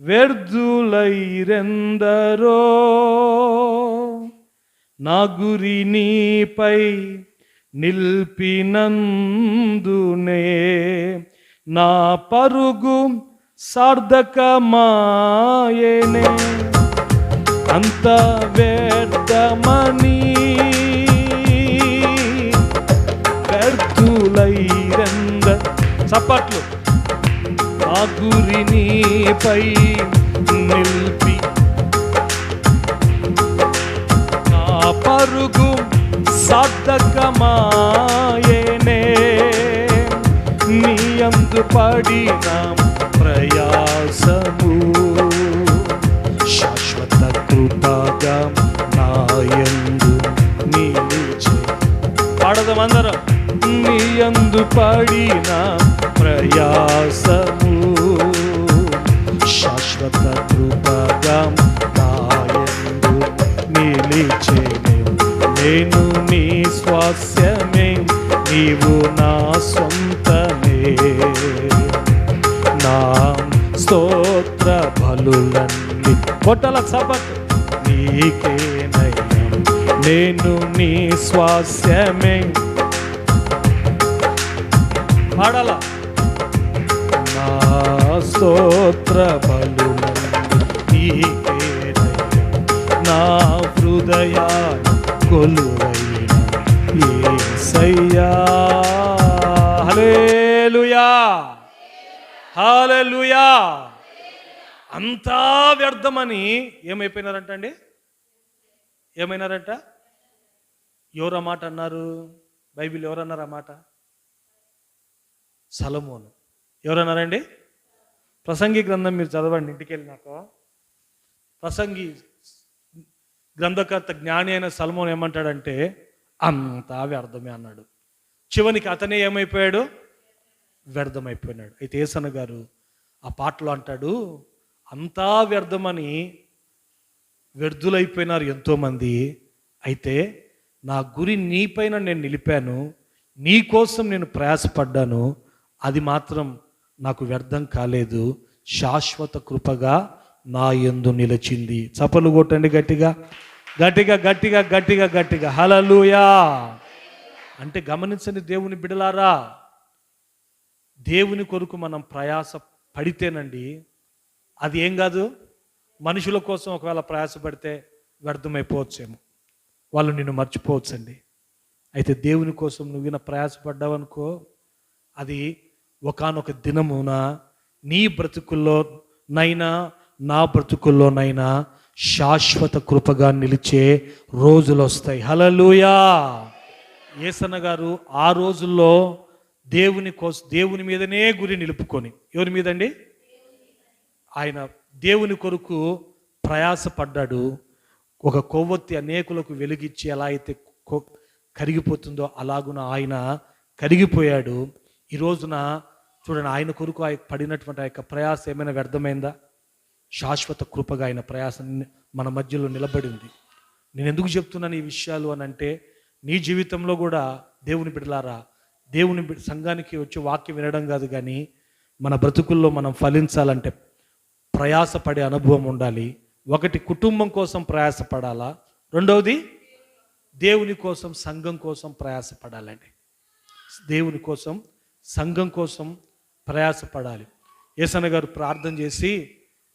వ్యర్థులైరెందరో నా గురి నీపై నిల్పినందునే నా పరుగు సార్థకమాయేనే. అంత వ్యర్థమని వ్యర్థులైరెంద చప్పట్లు నా గురి నీపై నిల్పి నా పరుగు సార్థకమాయేనే. నీ యందు పడిన ప్రయాసము శాశ్వత కృపగా నా యందు నిలిచే. పాడదాం అందరం. నీ యందు పడిన ప్రయాసము శాశ్వత కృపగా నా యందు నిలిచే. నేను నీ స్వాస్యమే, నీవు నా సొంతమే. నా స్తోత్ర బలులన్నీ పొట్టల సపత్ నీకేనయ్యా. నేను నీ స్వాస్యమే. పాడాల. నా స్తోత్ర బలులన్నీ నీకేనయ్యా. నా హృదయాన కొలువైన యేసయ్యా. హల్లెలూయా, హల్లెలూయా. అంతా వ్యర్థమని ఏమైపోయినారంట అండి? ఏమైనారంట? ఎవరు ఆ మాట అన్నారు? బైబిల్ ఎవరన్నారు ఆ మాట? సొలొమోను. ఎవరన్నారండి? ప్రసంగి గ్రంథం మీరు చదవండి ఇంటికి వెళ్ళినాక. ప్రసంగి గ్రంథకర్త జ్ఞాని అయిన సొలొమోను ఏమంటాడంటే, అంతా వ్యర్థమే అన్నాడు. చివరికి అతనే ఏమైపోయాడు? వ్యర్థమైపోయినాడు. అయితే యేసన్న గారు ఆ పాటలో అంటాడు, అంతా వ్యర్థమని వ్యర్థులైపోయినారు ఎంతోమంది, అయితే నా గురి నీపైన నేను నిలిపాను, నీ కోసం నేను ప్రయాసపడ్డాను, అది మాత్రం నాకు వ్యర్థం కాలేదు, శాశ్వత కృపగా నా యందు నిలిచింది. చప్పలు కొట్టండి గట్టిగా గట్టిగా గట్టిగా గట్టిగా గట్టిగా. హల్లెలూయా. అంటే గమనించండి దేవుని బిడ్డలారా, దేవుని కొరకు మనం ప్రయాస పడితేనండి, అది ఏం కాదు, మనుషుల కోసం ఒకవేళ ప్రయాసపడితే వ్యర్థమైపోవచ్చేమో, వాళ్ళు నిన్ను మర్చిపోవచ్చండి. అయితే దేవుని కోసం నువ్వు ప్రయాసపడ్డావనుకో, అది ఒకానొక దినమున నీ బ్రతుకుల్లోనైనా నా బ్రతుకుల్లోనైనా శాశ్వత కృపగా నిలిచే రోజులు వస్తాయి. హల్లెలూయా. యేసన్న గారు ఆ రోజుల్లో దేవుని మీదనే గురి నిలుపుకొని, ఎవరి మీదండి? ఆయన దేవుని కొరకు ప్రయాసపడ్డాడు. ఒక కొవ్వొత్తి అనేకులకు వెలిగించి ఎలా అయితే కరిగిపోతుందో అలాగున ఆయన కరిగిపోయాడు. ఈ రోజున చూడండి, ఆయన కొరకు ఆయన పడినటువంటి ఆ యొక్క ప్రయాస ఏమైనా వ్యర్థమైందా? శాశ్వత కృపగా ఆయన ప్రయాస మన మధ్యలో నిలబడింది. నేను ఎందుకు చెప్తున్నాను ఈ విషయాలు అని అంటే, నీ జీవితంలో కూడా దేవుని బిడ్డలారా, దేవుని సంఘానికి వచ్చి వాక్యం వినడం కాదు, కానీ మన బ్రతుకుల్లో మనం ఫలించాలంటే ప్రయాసపడే అనుభవం ఉండాలి. ఒకటి, కుటుంబం కోసం ప్రయాసపడాలా. రెండవది, దేవుని కోసం, సంఘం కోసం ప్రయాసపడాలండి. దేవుని కోసం, సంఘం కోసం ప్రయాసపడాలి. యేసన్న గారు ప్రార్థన చేసి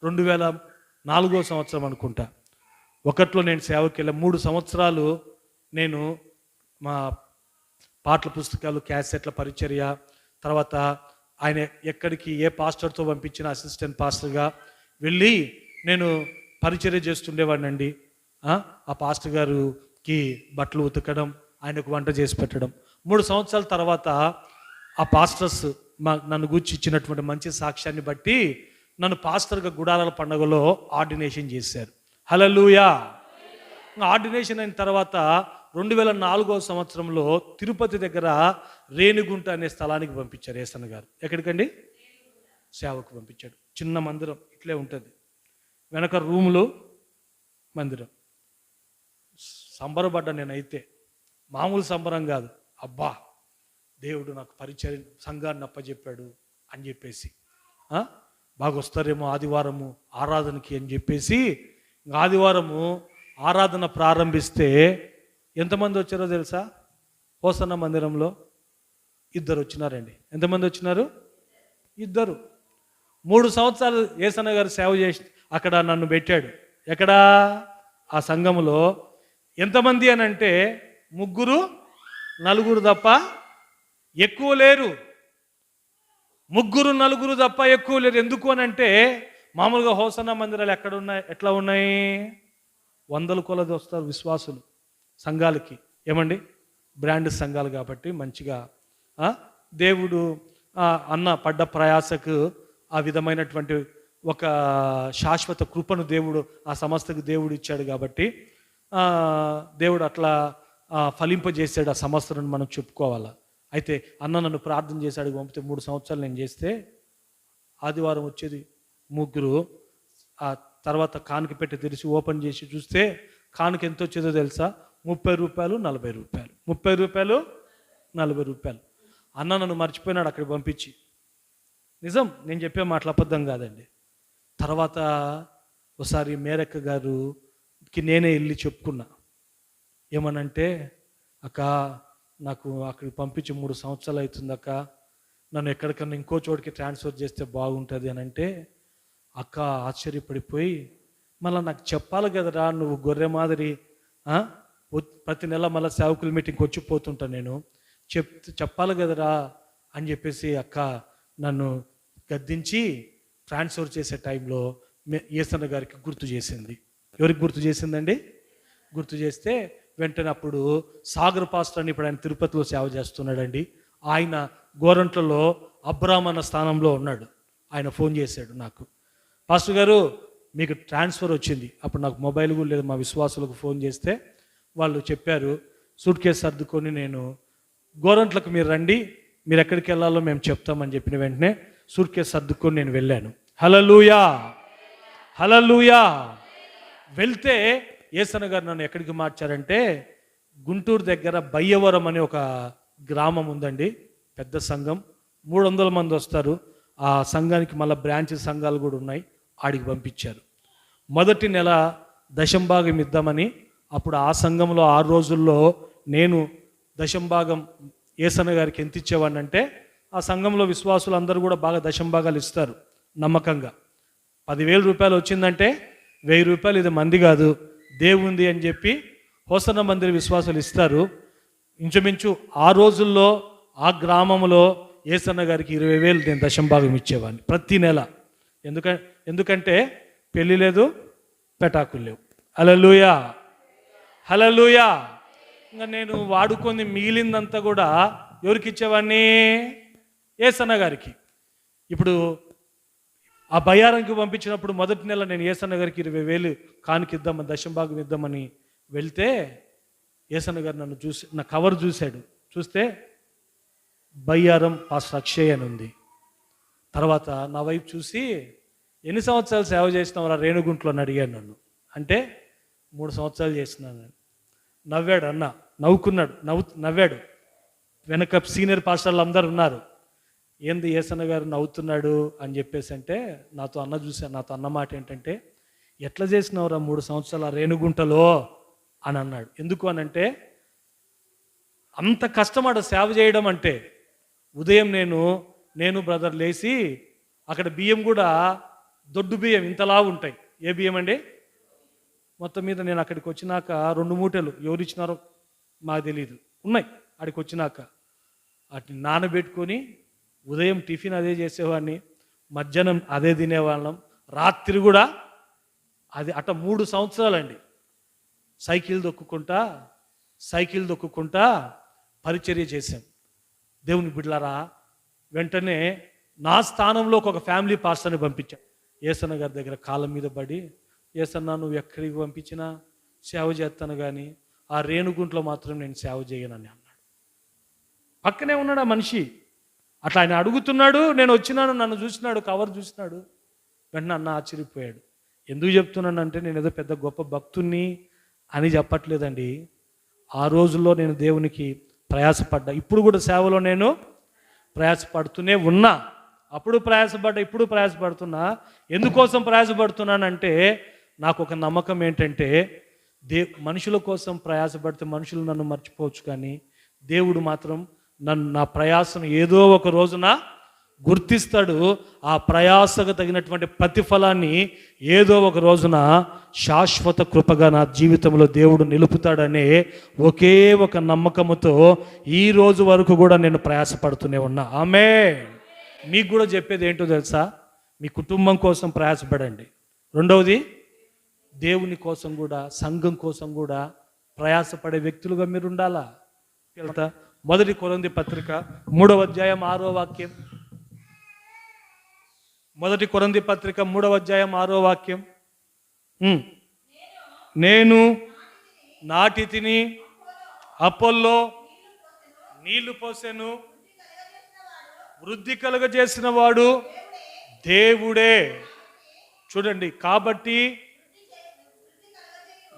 2004 సంవత్సరం అనుకుంటా, ఒకట్లో నేను సేవకి వెళ్ళా. 3 సంవత్సరాలు నేను మా పాటల పుస్తకాలు, క్యాసెట్ల పరిచర్య, తర్వాత ఆయన ఎక్కడికి ఏ పాస్టర్తో పంపించిన అసిస్టెంట్ పాస్టర్గా వెళ్ళి నేను పరిచర్య చేస్తుండేవాడినండి. ఆ పాస్టర్ గారికి బట్టలు ఉతకడం, ఆయనకు వంట చేసి పెట్టడం. 3 సంవత్సరాల తర్వాత ఆ పాస్టర్స్ నన్ను గూర్చి ఇచ్చినటువంటి మంచి సాక్ష్యాన్ని బట్టి నన్ను పాస్టర్గా గుడారాల పండుగలో ఆర్డినేషన్ చేశారు. హల్లెలూయా. ఆర్డినేషన్ అయిన తర్వాత 2004 సంవత్సరంలో తిరుపతి దగ్గర రేణిగుంట అనే స్థలానికి పంపించారు యేసన్న గారు. ఎక్కడికండి? సేవకు పంపించాడు. చిన్న మందిరం ఇట్లే ఉంటుంది, వెనక రూములు, మందిరం. సంబరపడ్డా నేనైతే, మామూలు సంబరం కాదు. అబ్బా, దేవుడు నాకు పరిచయం సంఘాన్ని అప్పచెప్పాడు అని చెప్పేసి, బాగా వస్తారేమో ఆదివారము ఆరాధనకి అని చెప్పేసి, ఆదివారము ఆరాధన ప్రారంభిస్తే ఎంతమంది వచ్చారో తెలుసా? హోసన్న మందిరంలో 2 వచ్చినారండి. ఎంతమంది వచ్చినారు? 2. 3 సంవత్సరాలు యేసన్న గారు సేవ చేసి అక్కడ నన్ను పెట్టాడు. ఎక్కడ? ఆ సంఘములో. ఎంతమంది అని అంటే 3, 4 తప్ప ఎక్కువ లేరు. 3, 4 తప్ప ఎక్కువ లేరు. ఎందుకు అని అంటే, మామూలుగా హోసన్న మందిరాలు ఎట్లా ఉన్నాయి? 100 కొలది వస్తారు విశ్వాసులు సంఘాలకి. ఏమండి, బ్రాండ్ సంఘాలు కాబట్టి మంచిగా దేవుడు అన్న పడ్డ ప్రయాసకు ఆ విధమైనటువంటి ఒక శాశ్వత కృపను దేవుడు ఆ సంస్థకు దేవుడు ఇచ్చాడు కాబట్టి దేవుడు అట్లా ఫలింపజేసాడు ఆ సంస్థను మనం చెప్పుకోవాలా. అయితే అన్న నన్ను ప్రార్థన చేశాడు, పంపితే 3 సంవత్సరాలు నేను చేస్తే ఆదివారం వచ్చేది 3. ఆ తర్వాత కానుక పెట్టి తెరిచి ఓపెన్ చేసి చూస్తే కానుక ఎంత వచ్చేదో తెలుసా? 30 రూపాయలు, 40 రూపాయలు. 30 రూపాయలు, 40 రూపాయలు. అన్న నన్ను మర్చిపోయినాడు అక్కడికి పంపించి. నిజం, నేను చెప్పే మాటలు అబద్ధం కాదండి. తర్వాత ఒకసారి మేరక్క గారికి నేనే వెళ్ళి చెప్పుకున్నా. ఏమనంటే, అక్క నాకు అక్కడికి పంపించి 3 సంవత్సరాలు అవుతుంది అక్క, నన్ను ఎక్కడికన్నా ఇంకో చోటికి ట్రాన్స్ఫర్ చేస్తే బాగుంటుంది అని అంటే, అక్క ఆశ్చర్యపడిపోయి, మళ్ళీ నాకు చెప్పాలి కదరా, నువ్వు గొర్రె మాదిరి ప్రతి నెల మళ్ళీ సేవకుల మీటింగ్కి వచ్చిపోతుంటా, నేను చెప్పాలి కదరా అని చెప్పేసి అక్క నన్ను గద్దించి ట్రాన్స్ఫర్ చేసే టైంలో యేసన్న గారికి గుర్తు చేసింది. ఎవరికి గుర్తు చేసిందండి? గుర్తు చేస్తే వెంటనే అప్పుడు సాగర్ పాస్టర్ అని ఇప్పుడు ఆయన తిరుపతిలో సేవ చేస్తున్నాడండి. ఆయన గోరంట్లలో అబ్రామ్ అన్న స్థానంలో ఉన్నాడు. ఆయన ఫోన్ చేశాడు నాకు, పాస్టర్ గారు మీకు ట్రాన్స్ఫర్ వచ్చింది. అప్పుడు నాకు మొబైల్ కూడా లేదు. మా విశ్వాసులకు ఫోన్ చేస్తే వాళ్ళు చెప్పారు, సూట్ కేసు సర్దుకొని నేను గోరంట్లకు మీరు రండి, మీరు ఎక్కడికి వెళ్ళాలో మేము చెప్తామని చెప్పిన వెంటనే సూట్ కేసు సర్దుకొని నేను వెళ్ళాను. హల్లెలూయా, హల్లెలూయా. వెళ్తే యేసన్న గారు నన్ను ఎక్కడికి మార్చారంటే, గుంటూరు దగ్గర బయ్యవరం అనే ఒక గ్రామం ఉందండి, పెద్ద సంఘం, 300 మంది వస్తారు. ఆ సంఘానికి మళ్ళీ బ్రాంచ్ సంఘాలు కూడా ఉన్నాయి. ఆడికి పంపించారు. మొదటి నెల దశంభాగం ఇద్దామని. అప్పుడు ఆ సంఘంలో 6 రోజుల్లో నేను దశంభాగం యేసన్న గారికి ఎంత ఇచ్చేవాడిని అంటే ఆ సంఘంలో విశ్వాసులు అందరూ కూడా బాగా దశంభాగాలు ఇస్తారు నమ్మకంగా. 10,000 రూపాయలు వచ్చిందంటే 1,000 రూపాయలు ఇది మంది కాదు దేవుంది అని చెప్పి హోసన్న మందిర విశ్వాసులు ఇస్తారు. ఇంచుమించు ఆ రోజుల్లో ఆ గ్రామంలో ఏసన్న గారికి 20,000 నేను దశంభాగం ఇచ్చేవాడిని ప్రతి నెల. ఎందుకంటే పెళ్ళి లేదు, పెటాకులు లేవు. హల్లెలూయా, హల్లెలూయా. ఇంకా నేను వాడుకొని మిగిలిందంతా కూడా ఎవరికి ఇచ్చేవాడిని? ఏసన్న గారికి. ఇప్పుడు ఆ బయ్యారంకి పంపించినప్పుడు మొదటి నెల నేను ఏసన్న గారికి 20,000 కానుక ఇద్దామని, దశంభాగం ఇద్దామని వెళ్తే ఏసన్న గారు నన్ను చూసి నా కవర్ చూశాడు. చూస్తే బయ్యారం పాస్టర్ అక్షయ్ అని ఉంది. తర్వాత నా వైపు చూసి ఎన్ని సంవత్సరాలు సేవ చేసినావు రేణుగుంట్లో అని అడిగాడు నన్ను. అంటే 3 సంవత్సరాలు చేసినాను. నవ్వాడు అన్న, నవ్వాడు. వెనక సీనియర్ పాస్టర్లు అందరు ఉన్నారు. ఏంది ఏసన్న గారు నవ్వుతున్నాడు అని చెప్పేసి అంటే నాతో అన్న మాట ఏంటంటే, ఎట్లా చేసినావురా 3 సంవత్సరాలు రేణుగుంటలో అని అన్నాడు. ఎందుకు అనంటే అంత కష్టమట సేవ చేయడం అంటే. ఉదయం నేను బ్రదర్ లేచి అక్కడ బియ్యం కూడా దొడ్డు బియ్యం ఇంతలా ఉంటాయి. ఏ బియ్యం అండి? మొత్తం మీద నేను అక్కడికి వచ్చినాక 2 మూటలు ఎవరు ఇచ్చినారో మాకు తెలియదు ఉన్నాయి. అక్కడికి వచ్చినాక వాటిని నానబెట్టుకొని ఉదయం టిఫిన్ అదే చేసేవాడిని, మధ్యాహ్నం అదే తినేవాళ్ళం, రాత్రి కూడా అది. 3 సంవత్సరాలండి సైకిల్ దొక్కుకుంటా పరిచర్య చేశాం. దేవుని బిడ్డలారా, వెంటనే నా స్థానంలో ఒక ఫ్యామిలీ పాస్టర్ని పంపించాను. ఏసన్న గారి దగ్గర కాళ్ళ మీద పడి, ఏసన్న నువ్వు ఎక్కడికి పంపించినా సేవ చేస్తాను కానీ ఆ రేణుగుంట్లో మాత్రం నేను సేవ చేయనని అన్నాడు. పక్కనే ఉన్నాడు ఆ మనిషి. అట్లా ఆయన అడుగుతున్నాడు, నేను వచ్చినాను, నన్ను చూసినాడు, కవర్ చూసినాడు. వెంటనే అన్న ఆశ్చర్యపోయాడు. ఎందుకు చెప్తున్నానంటే నేను ఏదో పెద్ద గొప్ప భక్తుణ్ణి అని చెప్పట్లేదండి. ఆ రోజుల్లో నేను దేవునికి ప్రయాసపడ్డా. ఇప్పుడు కూడా సేవలో నేను ప్రయాసపడుతూనే ఉన్నా. అప్పుడు ప్రయాసపడ్డా, ఇప్పుడు ప్రయాసపడుతున్నా. ఎందుకోసం ప్రయాసపడుతున్నానంటే నాకు ఒక నమ్మకం ఏంటంటే, మనుషుల కోసం ప్రయాసపడితే మనుషులు నన్ను మర్చిపోవచ్చు, కానీ దేవుడు మాత్రం నా ప్రయాసను ఏదో ఒక రోజున గుర్తిస్తాడు. ఆ ప్రయాసకు తగినటువంటి ప్రతిఫలాన్ని ఏదో ఒక రోజున శాశ్వత కృపగా నా జీవితంలో దేవుడు నిలుపుతాడనే ఒకే ఒక నమ్మకముతో ఈ రోజు వరకు కూడా నేను ప్రయాసపడుతూనే ఉన్నా. ఆమేన్. మీకు కూడా చెప్పేది ఏంటో తెలుసా? మీ కుటుంబం కోసం ప్రయాసపడండి. రెండవది, దేవుని కోసం కూడా, సంఘం కోసం కూడా ప్రయాసపడే వ్యక్తులుగా మీరు ఉండాలా. 1 కొరింథీ పత్రిక 3వ అధ్యాయం 6వ వాక్యం. 1 కొరింథీ పత్రిక 3వ అధ్యాయం 6వ వాక్యం. నేను నాటి తిని, అపోల్లో నీళ్లు పోసెను, వృద్ధి కలుగజేసిన వాడు దేవుడే. చూడండి, కాబట్టి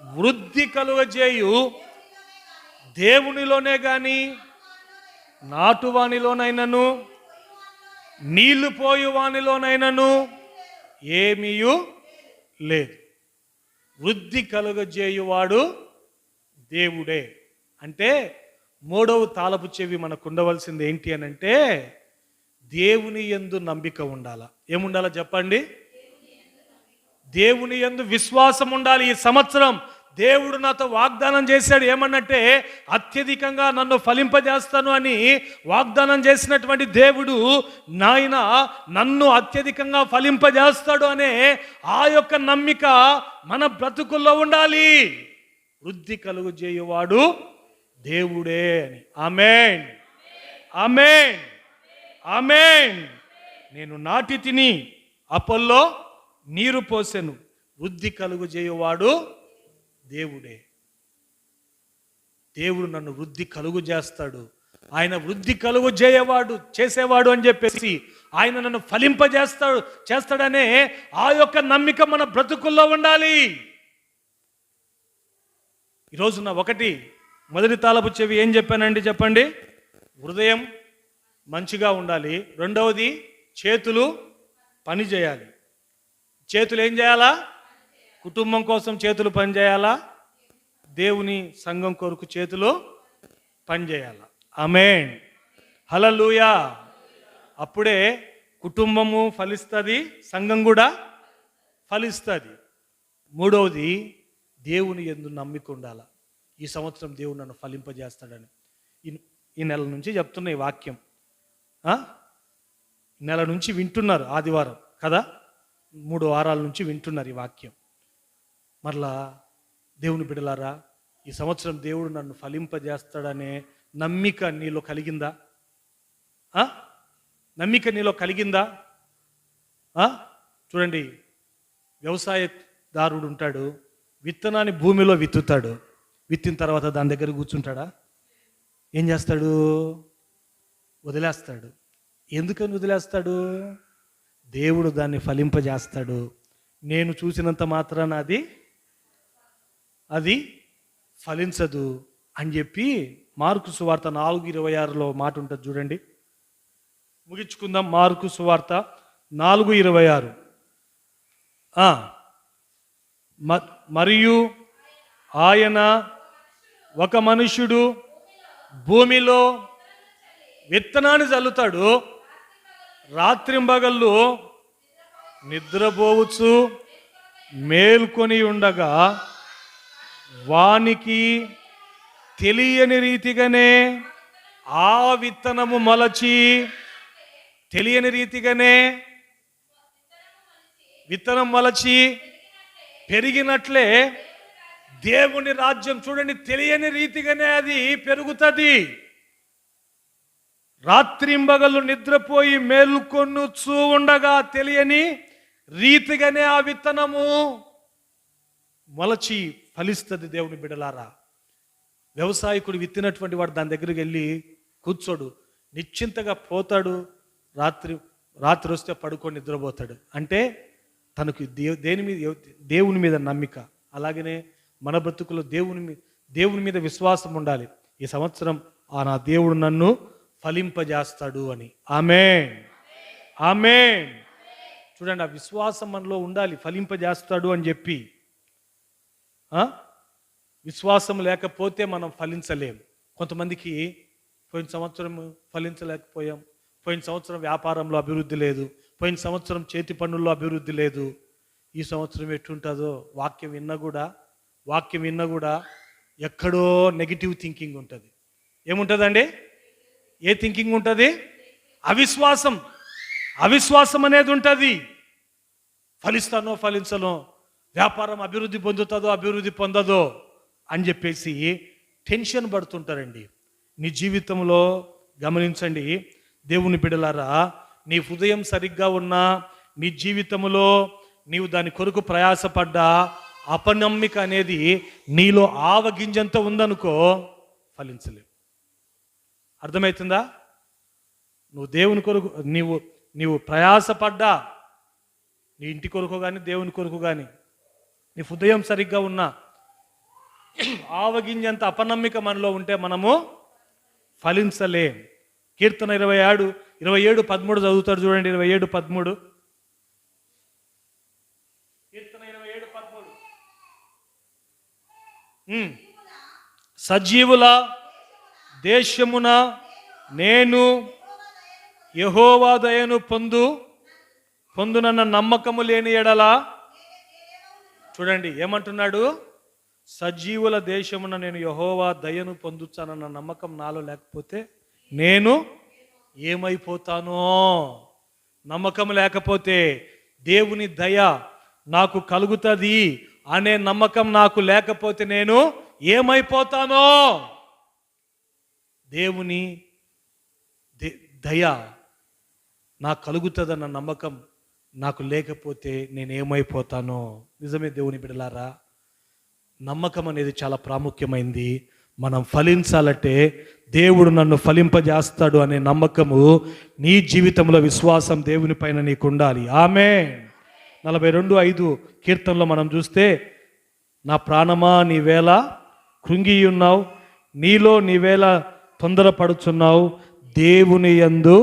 వృద్ధి కలుగజేయు దేవునిలోనే గాని నాటువానిలోనైనను నీళ్లు పోయు వానిలోనైనను ఏమీయు లేదు. వృద్ధి కలుగజేయువాడు దేవుడే. అంటే 3వ తాళపు చెవి మనకు ఉండవలసింది ఏంటి అని అంటే, దేవుని యందు నమ్మిక ఉండాలా. ఏముండాలా చెప్పండి? దేవుని యందు విశ్వాసం ఉండాలి. ఈ సంవత్సరం దేవుడు నాతో వాగ్దానం చేశాడు. ఏమన్నట్టే, అత్యధికంగా నన్ను ఫలింపజేస్తాను అని వాగ్దానం చేసినటువంటి దేవుడు నాయన నన్ను అత్యధికంగా ఫలింపజేస్తాడు అనే ఆ యొక్క నమ్మిక మన బ్రతుకుల్లో ఉండాలి. వృద్ధి కలుగజేయువాడు దేవుడే అని. ఆమేన్, ఆమేన్, ఆమేన్. నేను నాటి తిని, అపోల్లో నీరు పోసెను, వృద్ధి కలుగజేయువాడు దేవుడే. దేవుడు నన్ను వృద్ధి కలుగు చేస్తాడు. ఆయన వృద్ధి కలుగు చేసేవాడు అని చెప్పేసి ఆయన నన్ను చేస్తాడనే ఆ యొక్క నమ్మిక మన బ్రతుకుల్లో ఉండాలి. ఈరోజు నా మొదటి తాళపు చెవి ఏం చెప్పానండి చెప్పండి? హృదయం మంచిగా ఉండాలి. రెండవది, చేతులు పని చేయాలి. చేతులు ఏం చేయాలా? కుటుంబం కోసం చేతులు పని చేయాలా, దేవుని సంఘం కొరకు చేతులు పని చేయాలా. ఆమేన్, హల్లెలూయా. అప్పుడే కుటుంబము ఫలిస్తుంది, సంఘం కూడా ఫలిస్తుంది. మూడవది, దేవుని యందు నమ్మిక ఉండాలి. ఈ సంవత్సరం దేవుడు నన్ను ఫలింపజేస్తాడని ఈ నెల నుంచి చెప్తున్న ఈ వాక్యం. నెల నుంచి వింటున్నారు, ఆదివారం కదా, 3 వారాల నుంచి వింటున్నారు ఈ వాక్యం. మరలా దేవుని బిడ్డలారా, ఈ సంవత్సరం దేవుడు నన్ను ఫలింపజేస్తాడనే నమ్మిక నీలో కలిగిందా? నమ్మిక నీలో కలిగిందా? చూడండి, వ్యవసాయదారుడు ఉంటాడు, విత్తనాన్ని భూమిలో విత్తుతాడు. విత్తిన తర్వాత దాని దగ్గర కూర్చుంటాడా? ఏం చేస్తాడు? వదిలేస్తాడు. ఎందుకని వదిలేస్తాడు? దేవుడు దాన్ని ఫలింపజేస్తాడు. నేను చూసినంత మాత్రాన అది ఫలించదు అని చెప్పి మార్కు సువార్త 4:26లో మాట ఉంటుంది చూడండి. ముగించుకుందాం. మార్కు సువార్త 4:26. మరియు ఆయన ఒక మనుష్యుడు భూమిలో విత్తనాన్ని చల్లుతాడు, రాత్రింబగళ్ళు నిద్రపోవచ్చు మేల్కొని ఉండగా వానికి తెలియని రీతిగానే ఆ విత్తనము మొలచి, తెలియని రీతిగానే విత్తనం మొలచి పెరిగినట్లే దేవుని రాజ్యం, చూడండి, తెలియని రీతిగానే అది పెరుగుతుంది. రాత్రింబగళ్ళు నిద్రపోయి మేలుకొనుచూ ఉండగా తెలియని రీతిగానే ఆ విత్తనము మొలచి ఫలిస్తుంది. దేవుని బిడ్డలారా, వ్యవసాయకుడు విత్తినటువంటి వాడు దాని దగ్గరికి వెళ్ళి కూర్చోడు, నిశ్చింతగా పోతాడు. రాత్రి వస్తే పడుకొని నిద్రపోతాడు. అంటే తనకు దేవుని మీద నమ్మిక. అలాగనే మన బ్రతుకులో దేవుని మీద విశ్వాసం ఉండాలి. ఈ సంవత్సరం నా దేవుడు నన్ను ఫలింపజేస్తాడు అని. ఆమేన్, ఆమేన్. చూడండి, ఆ విశ్వాసం మనలో ఉండాలి, ఫలింపజేస్తాడు అని చెప్పి. విశ్వాసం లేకపోతే మనం ఫలించలేం. కొంతమందికి పోయిన సంవత్సరం ఫలించలేకపోయాం, పోయిన సంవత్సరం వ్యాపారంలో అభివృద్ధి లేదు, పోయిన సంవత్సరం చేతి పనుల్లో అభివృద్ధి లేదు. ఈ సంవత్సరం ఎట్టుంటుందో వాక్యం విన్నా కూడా ఎక్కడో నెగిటివ్ థింకింగ్ ఉంటుంది. ఏముంటుందండి? ఏ థింకింగ్ ఉంటుంది? అవిశ్వాసం అనేది ఉంటుంది. ఫలిస్తానో ఫలించనో, వ్యాపారం అభివృద్ధి పొందదో అని చెప్పేసి టెన్షన్ పడుతుంటారండి. నీ జీవితంలో గమనించండి దేవుని బిడ్డలారా, నీ హృదయం సరిగ్గా ఉన్నా, నీ జీవితంలో నీవు దాని కొరకు ప్రయాసపడ్డా, అపనమ్మిక అనేది నీలో ఆవగింజంత ఉందనుకో, ఫలించలేవు. అర్థమవుతుందా? నువ్వు దేవుని కొరకు నీవు ప్రయాసపడ్డా, నీ ఇంటి కొరకు కానీ దేవుని కొరకు కానీ నీ హృదయం సరిగ్గా ఉన్నా, ఆవగింజంత అపనమ్మిక మనలో ఉంటే మనము ఫలించలేం. కీర్తన 27:13 చదువుతాడు చూడండి. 27:13. కీర్తన 27:13. సజీవుల దేశమున నేను యెహోవా దయను పొందునన్న నమ్మకము లేని ఎడల, చూడండి ఏమంటున్నాడు? సజీవుల దేశమున నేను యెహోవా దయను పొందుతానన్న నమ్మకం నాలో లేకపోతే నేను ఏమైపోతానో. నమ్మకం లేకపోతే, దేవుని దయ నాకు కలుగుతుంది అనే నమ్మకం నాకు లేకపోతే నేను ఏమైపోతానో. దేవుని దయ నాకు కలుగుతుందన్న నమ్మకం నాకు లేకపోతే నేనేమైపోతానో. నిజమే దేవుని బిడ్డలారా, నమ్మకం అనేది చాలా ప్రాముఖ్యమైంది. మనం ఫలించాలంటే దేవుడు నన్ను ఫలింపజేస్తాడు అనే నమ్మకము నీ జీవితంలో, విశ్వాసం దేవుని పైన నీకు ఉండాలి. ఆమేన్. 42:5 కీర్తనలో మనం చూస్తే, నా ప్రాణమా నీవేళ కృంగి ఉన్నావు, నీవేళ తొందరపడుచున్నావు, దేవుని యందు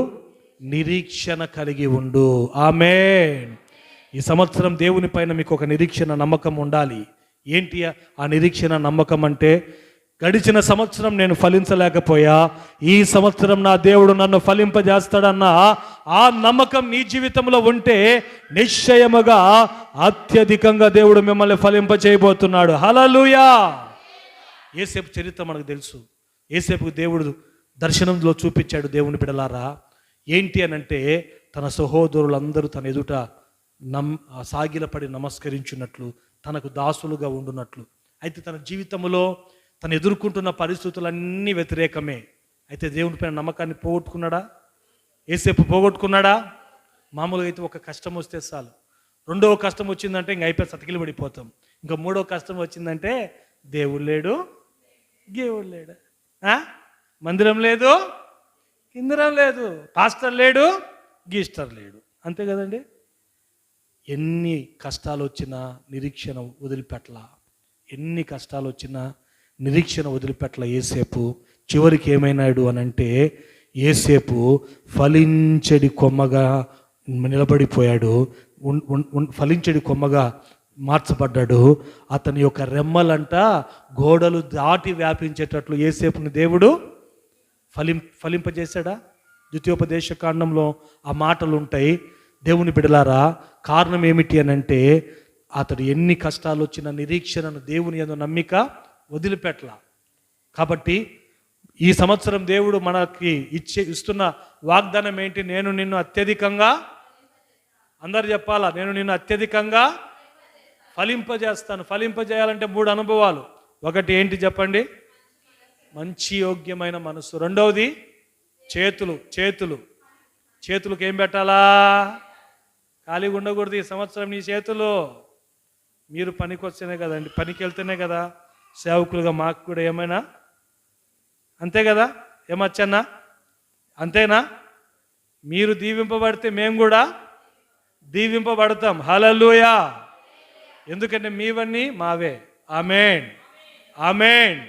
నిరీక్షణ కలిగి ఉండు. ఆమేన్. ఈ సంవత్సరం దేవుని పైన మీకు ఒక నిరీక్షణ, నమ్మకం ఉండాలి. ఏంటి ఆ నిరీక్షణ, నమ్మకం అంటే? గడిచిన సంవత్సరం నేను ఫలించలేకపోయా, ఈ సంవత్సరం నా దేవుడు నన్ను ఫలింపజేస్తాడన్న ఆ నమ్మకం నీ జీవితంలో ఉంటే నిశ్చయముగా అత్యధికంగా దేవుడు మిమ్మల్ని ఫలింపచేయబోతున్నాడు. హల్లెలూయా. యేసేపు చరిత్ర మనకు తెలుసు. యేసేపుకు దేవుడు దర్శనంలో చూపించాడు. దేవుని బిడ్డలారా, ఏంటి అనంటే తన సహోదరులందరూ తన ఎదుట సాగిలపడి నమస్కరించున్నట్లు, తనకు దాసులుగా ఉండున్నట్లు. అయితే తన జీవితంలో తను ఎదుర్కొంటున్న పరిస్థితులన్నీ వ్యతిరేకమే. అయితే దేవుని పైన నమ్మకాన్ని పోగొట్టుకున్నాడా? యేసేపు పోగొట్టుకున్నాడా? మామూలుగా అయితే ఒక కష్టం వస్తే చాలు, రెండవ కష్టం వచ్చిందంటే ఇంక అయిపోయి సతికిలు పడిపోతాం. ఇంకా మూడవ కష్టం వచ్చిందంటే దేవుడు లేడు, దేవుడు లేడు, మందిరం లేదు, ఇందిరం లేదు, పాస్టర్ లేడు, గీస్టర్ లేడు. అంతే కదండి. ఎన్ని కష్టాలు వచ్చినా నిరీక్షణ వదిలిపెట్టల, ఎన్ని కష్టాలు వచ్చినా నిరీక్షణ వదిలిపెట్టల యేసేపు. చివరికి ఏమైనాడు అనంటే యేసేపు ఫలించడి కొమ్మగా నిలబడిపోయాడు, ఫలించడి కొమ్మగా మార్చబడ్డాడు. అతని యొక్క రెమ్మలంట గోడలు దాటి వ్యాపించేటట్లు యేసేపుని దేవుడు ఫలింపజేశాడా? ద్వితీయోపదేశ కాండంలో ఆ మాటలు ఉంటాయి. దేవుని బిడలారా, కారణం ఏమిటి అనంటే అతడు ఎన్ని కష్టాలు వచ్చిన నిరీక్షణను, దేవుని యందు నమ్మిక వదిలిపెట్టల. కాబట్టి ఈ సంవత్సరం దేవుడు మనకి ఇస్తున్న వాగ్దానం ఏంటి? నేను నిన్ను అత్యధికంగా, అందరు చెప్పాలా, నేను నిన్ను అత్యధికంగా ఫలింపజేస్తాను. ఫలింపజేయాలంటే 3 అనుభవాలు. ఒకటి ఏంటి చెప్పండి? మంచి యోగ్యమైన మనసు. రెండవది చేతులకు ఏం పెట్టాలా? ఖాళీగా ఉండకూడదు ఈ సంవత్సరం నీ చేతులు. మీరు పనికి వస్తేనే కదండి, పనికి వెళ్తేనే కదా సేవకులుగా మాకు కూడా ఏమైనా, అంతే కదా, ఏమచ్చన్నా, అంతేనా? మీరు దీవింపబడితే మేము కూడా దీవింపబడతాం. హల్లెలూయా. ఎందుకంటే మీవన్నీ మావే. ఆమేన్, ఆమేన్.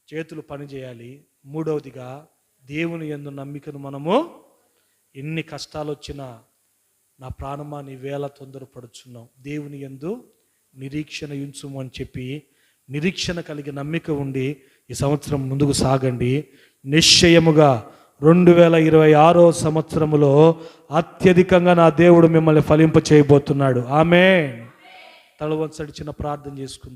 చేతులు పని చేయాలి. మూడవదిగా దేవుని యందు నమ్మికను మనము, ఎన్ని కష్టాలు వచ్చినా నా ప్రాణమా నీ వేళ తొందరపడుచున్నావు, దేవుని యందు నిరీక్షణ ఉంచుము అని చెప్పి నిరీక్షణ కలిగి నమ్మిక ఉండి ఈ సంవత్సరం ముందుకు సాగండి. నిశ్చయముగా 2026 సంవత్సరములో అత్యధికంగా నా దేవుడు మిమ్మల్ని ఫలింప చేయబోతున్నాడు. ఆమేన్. తల వంచడి చిన్న ప్రార్థన చేసుకుందాం.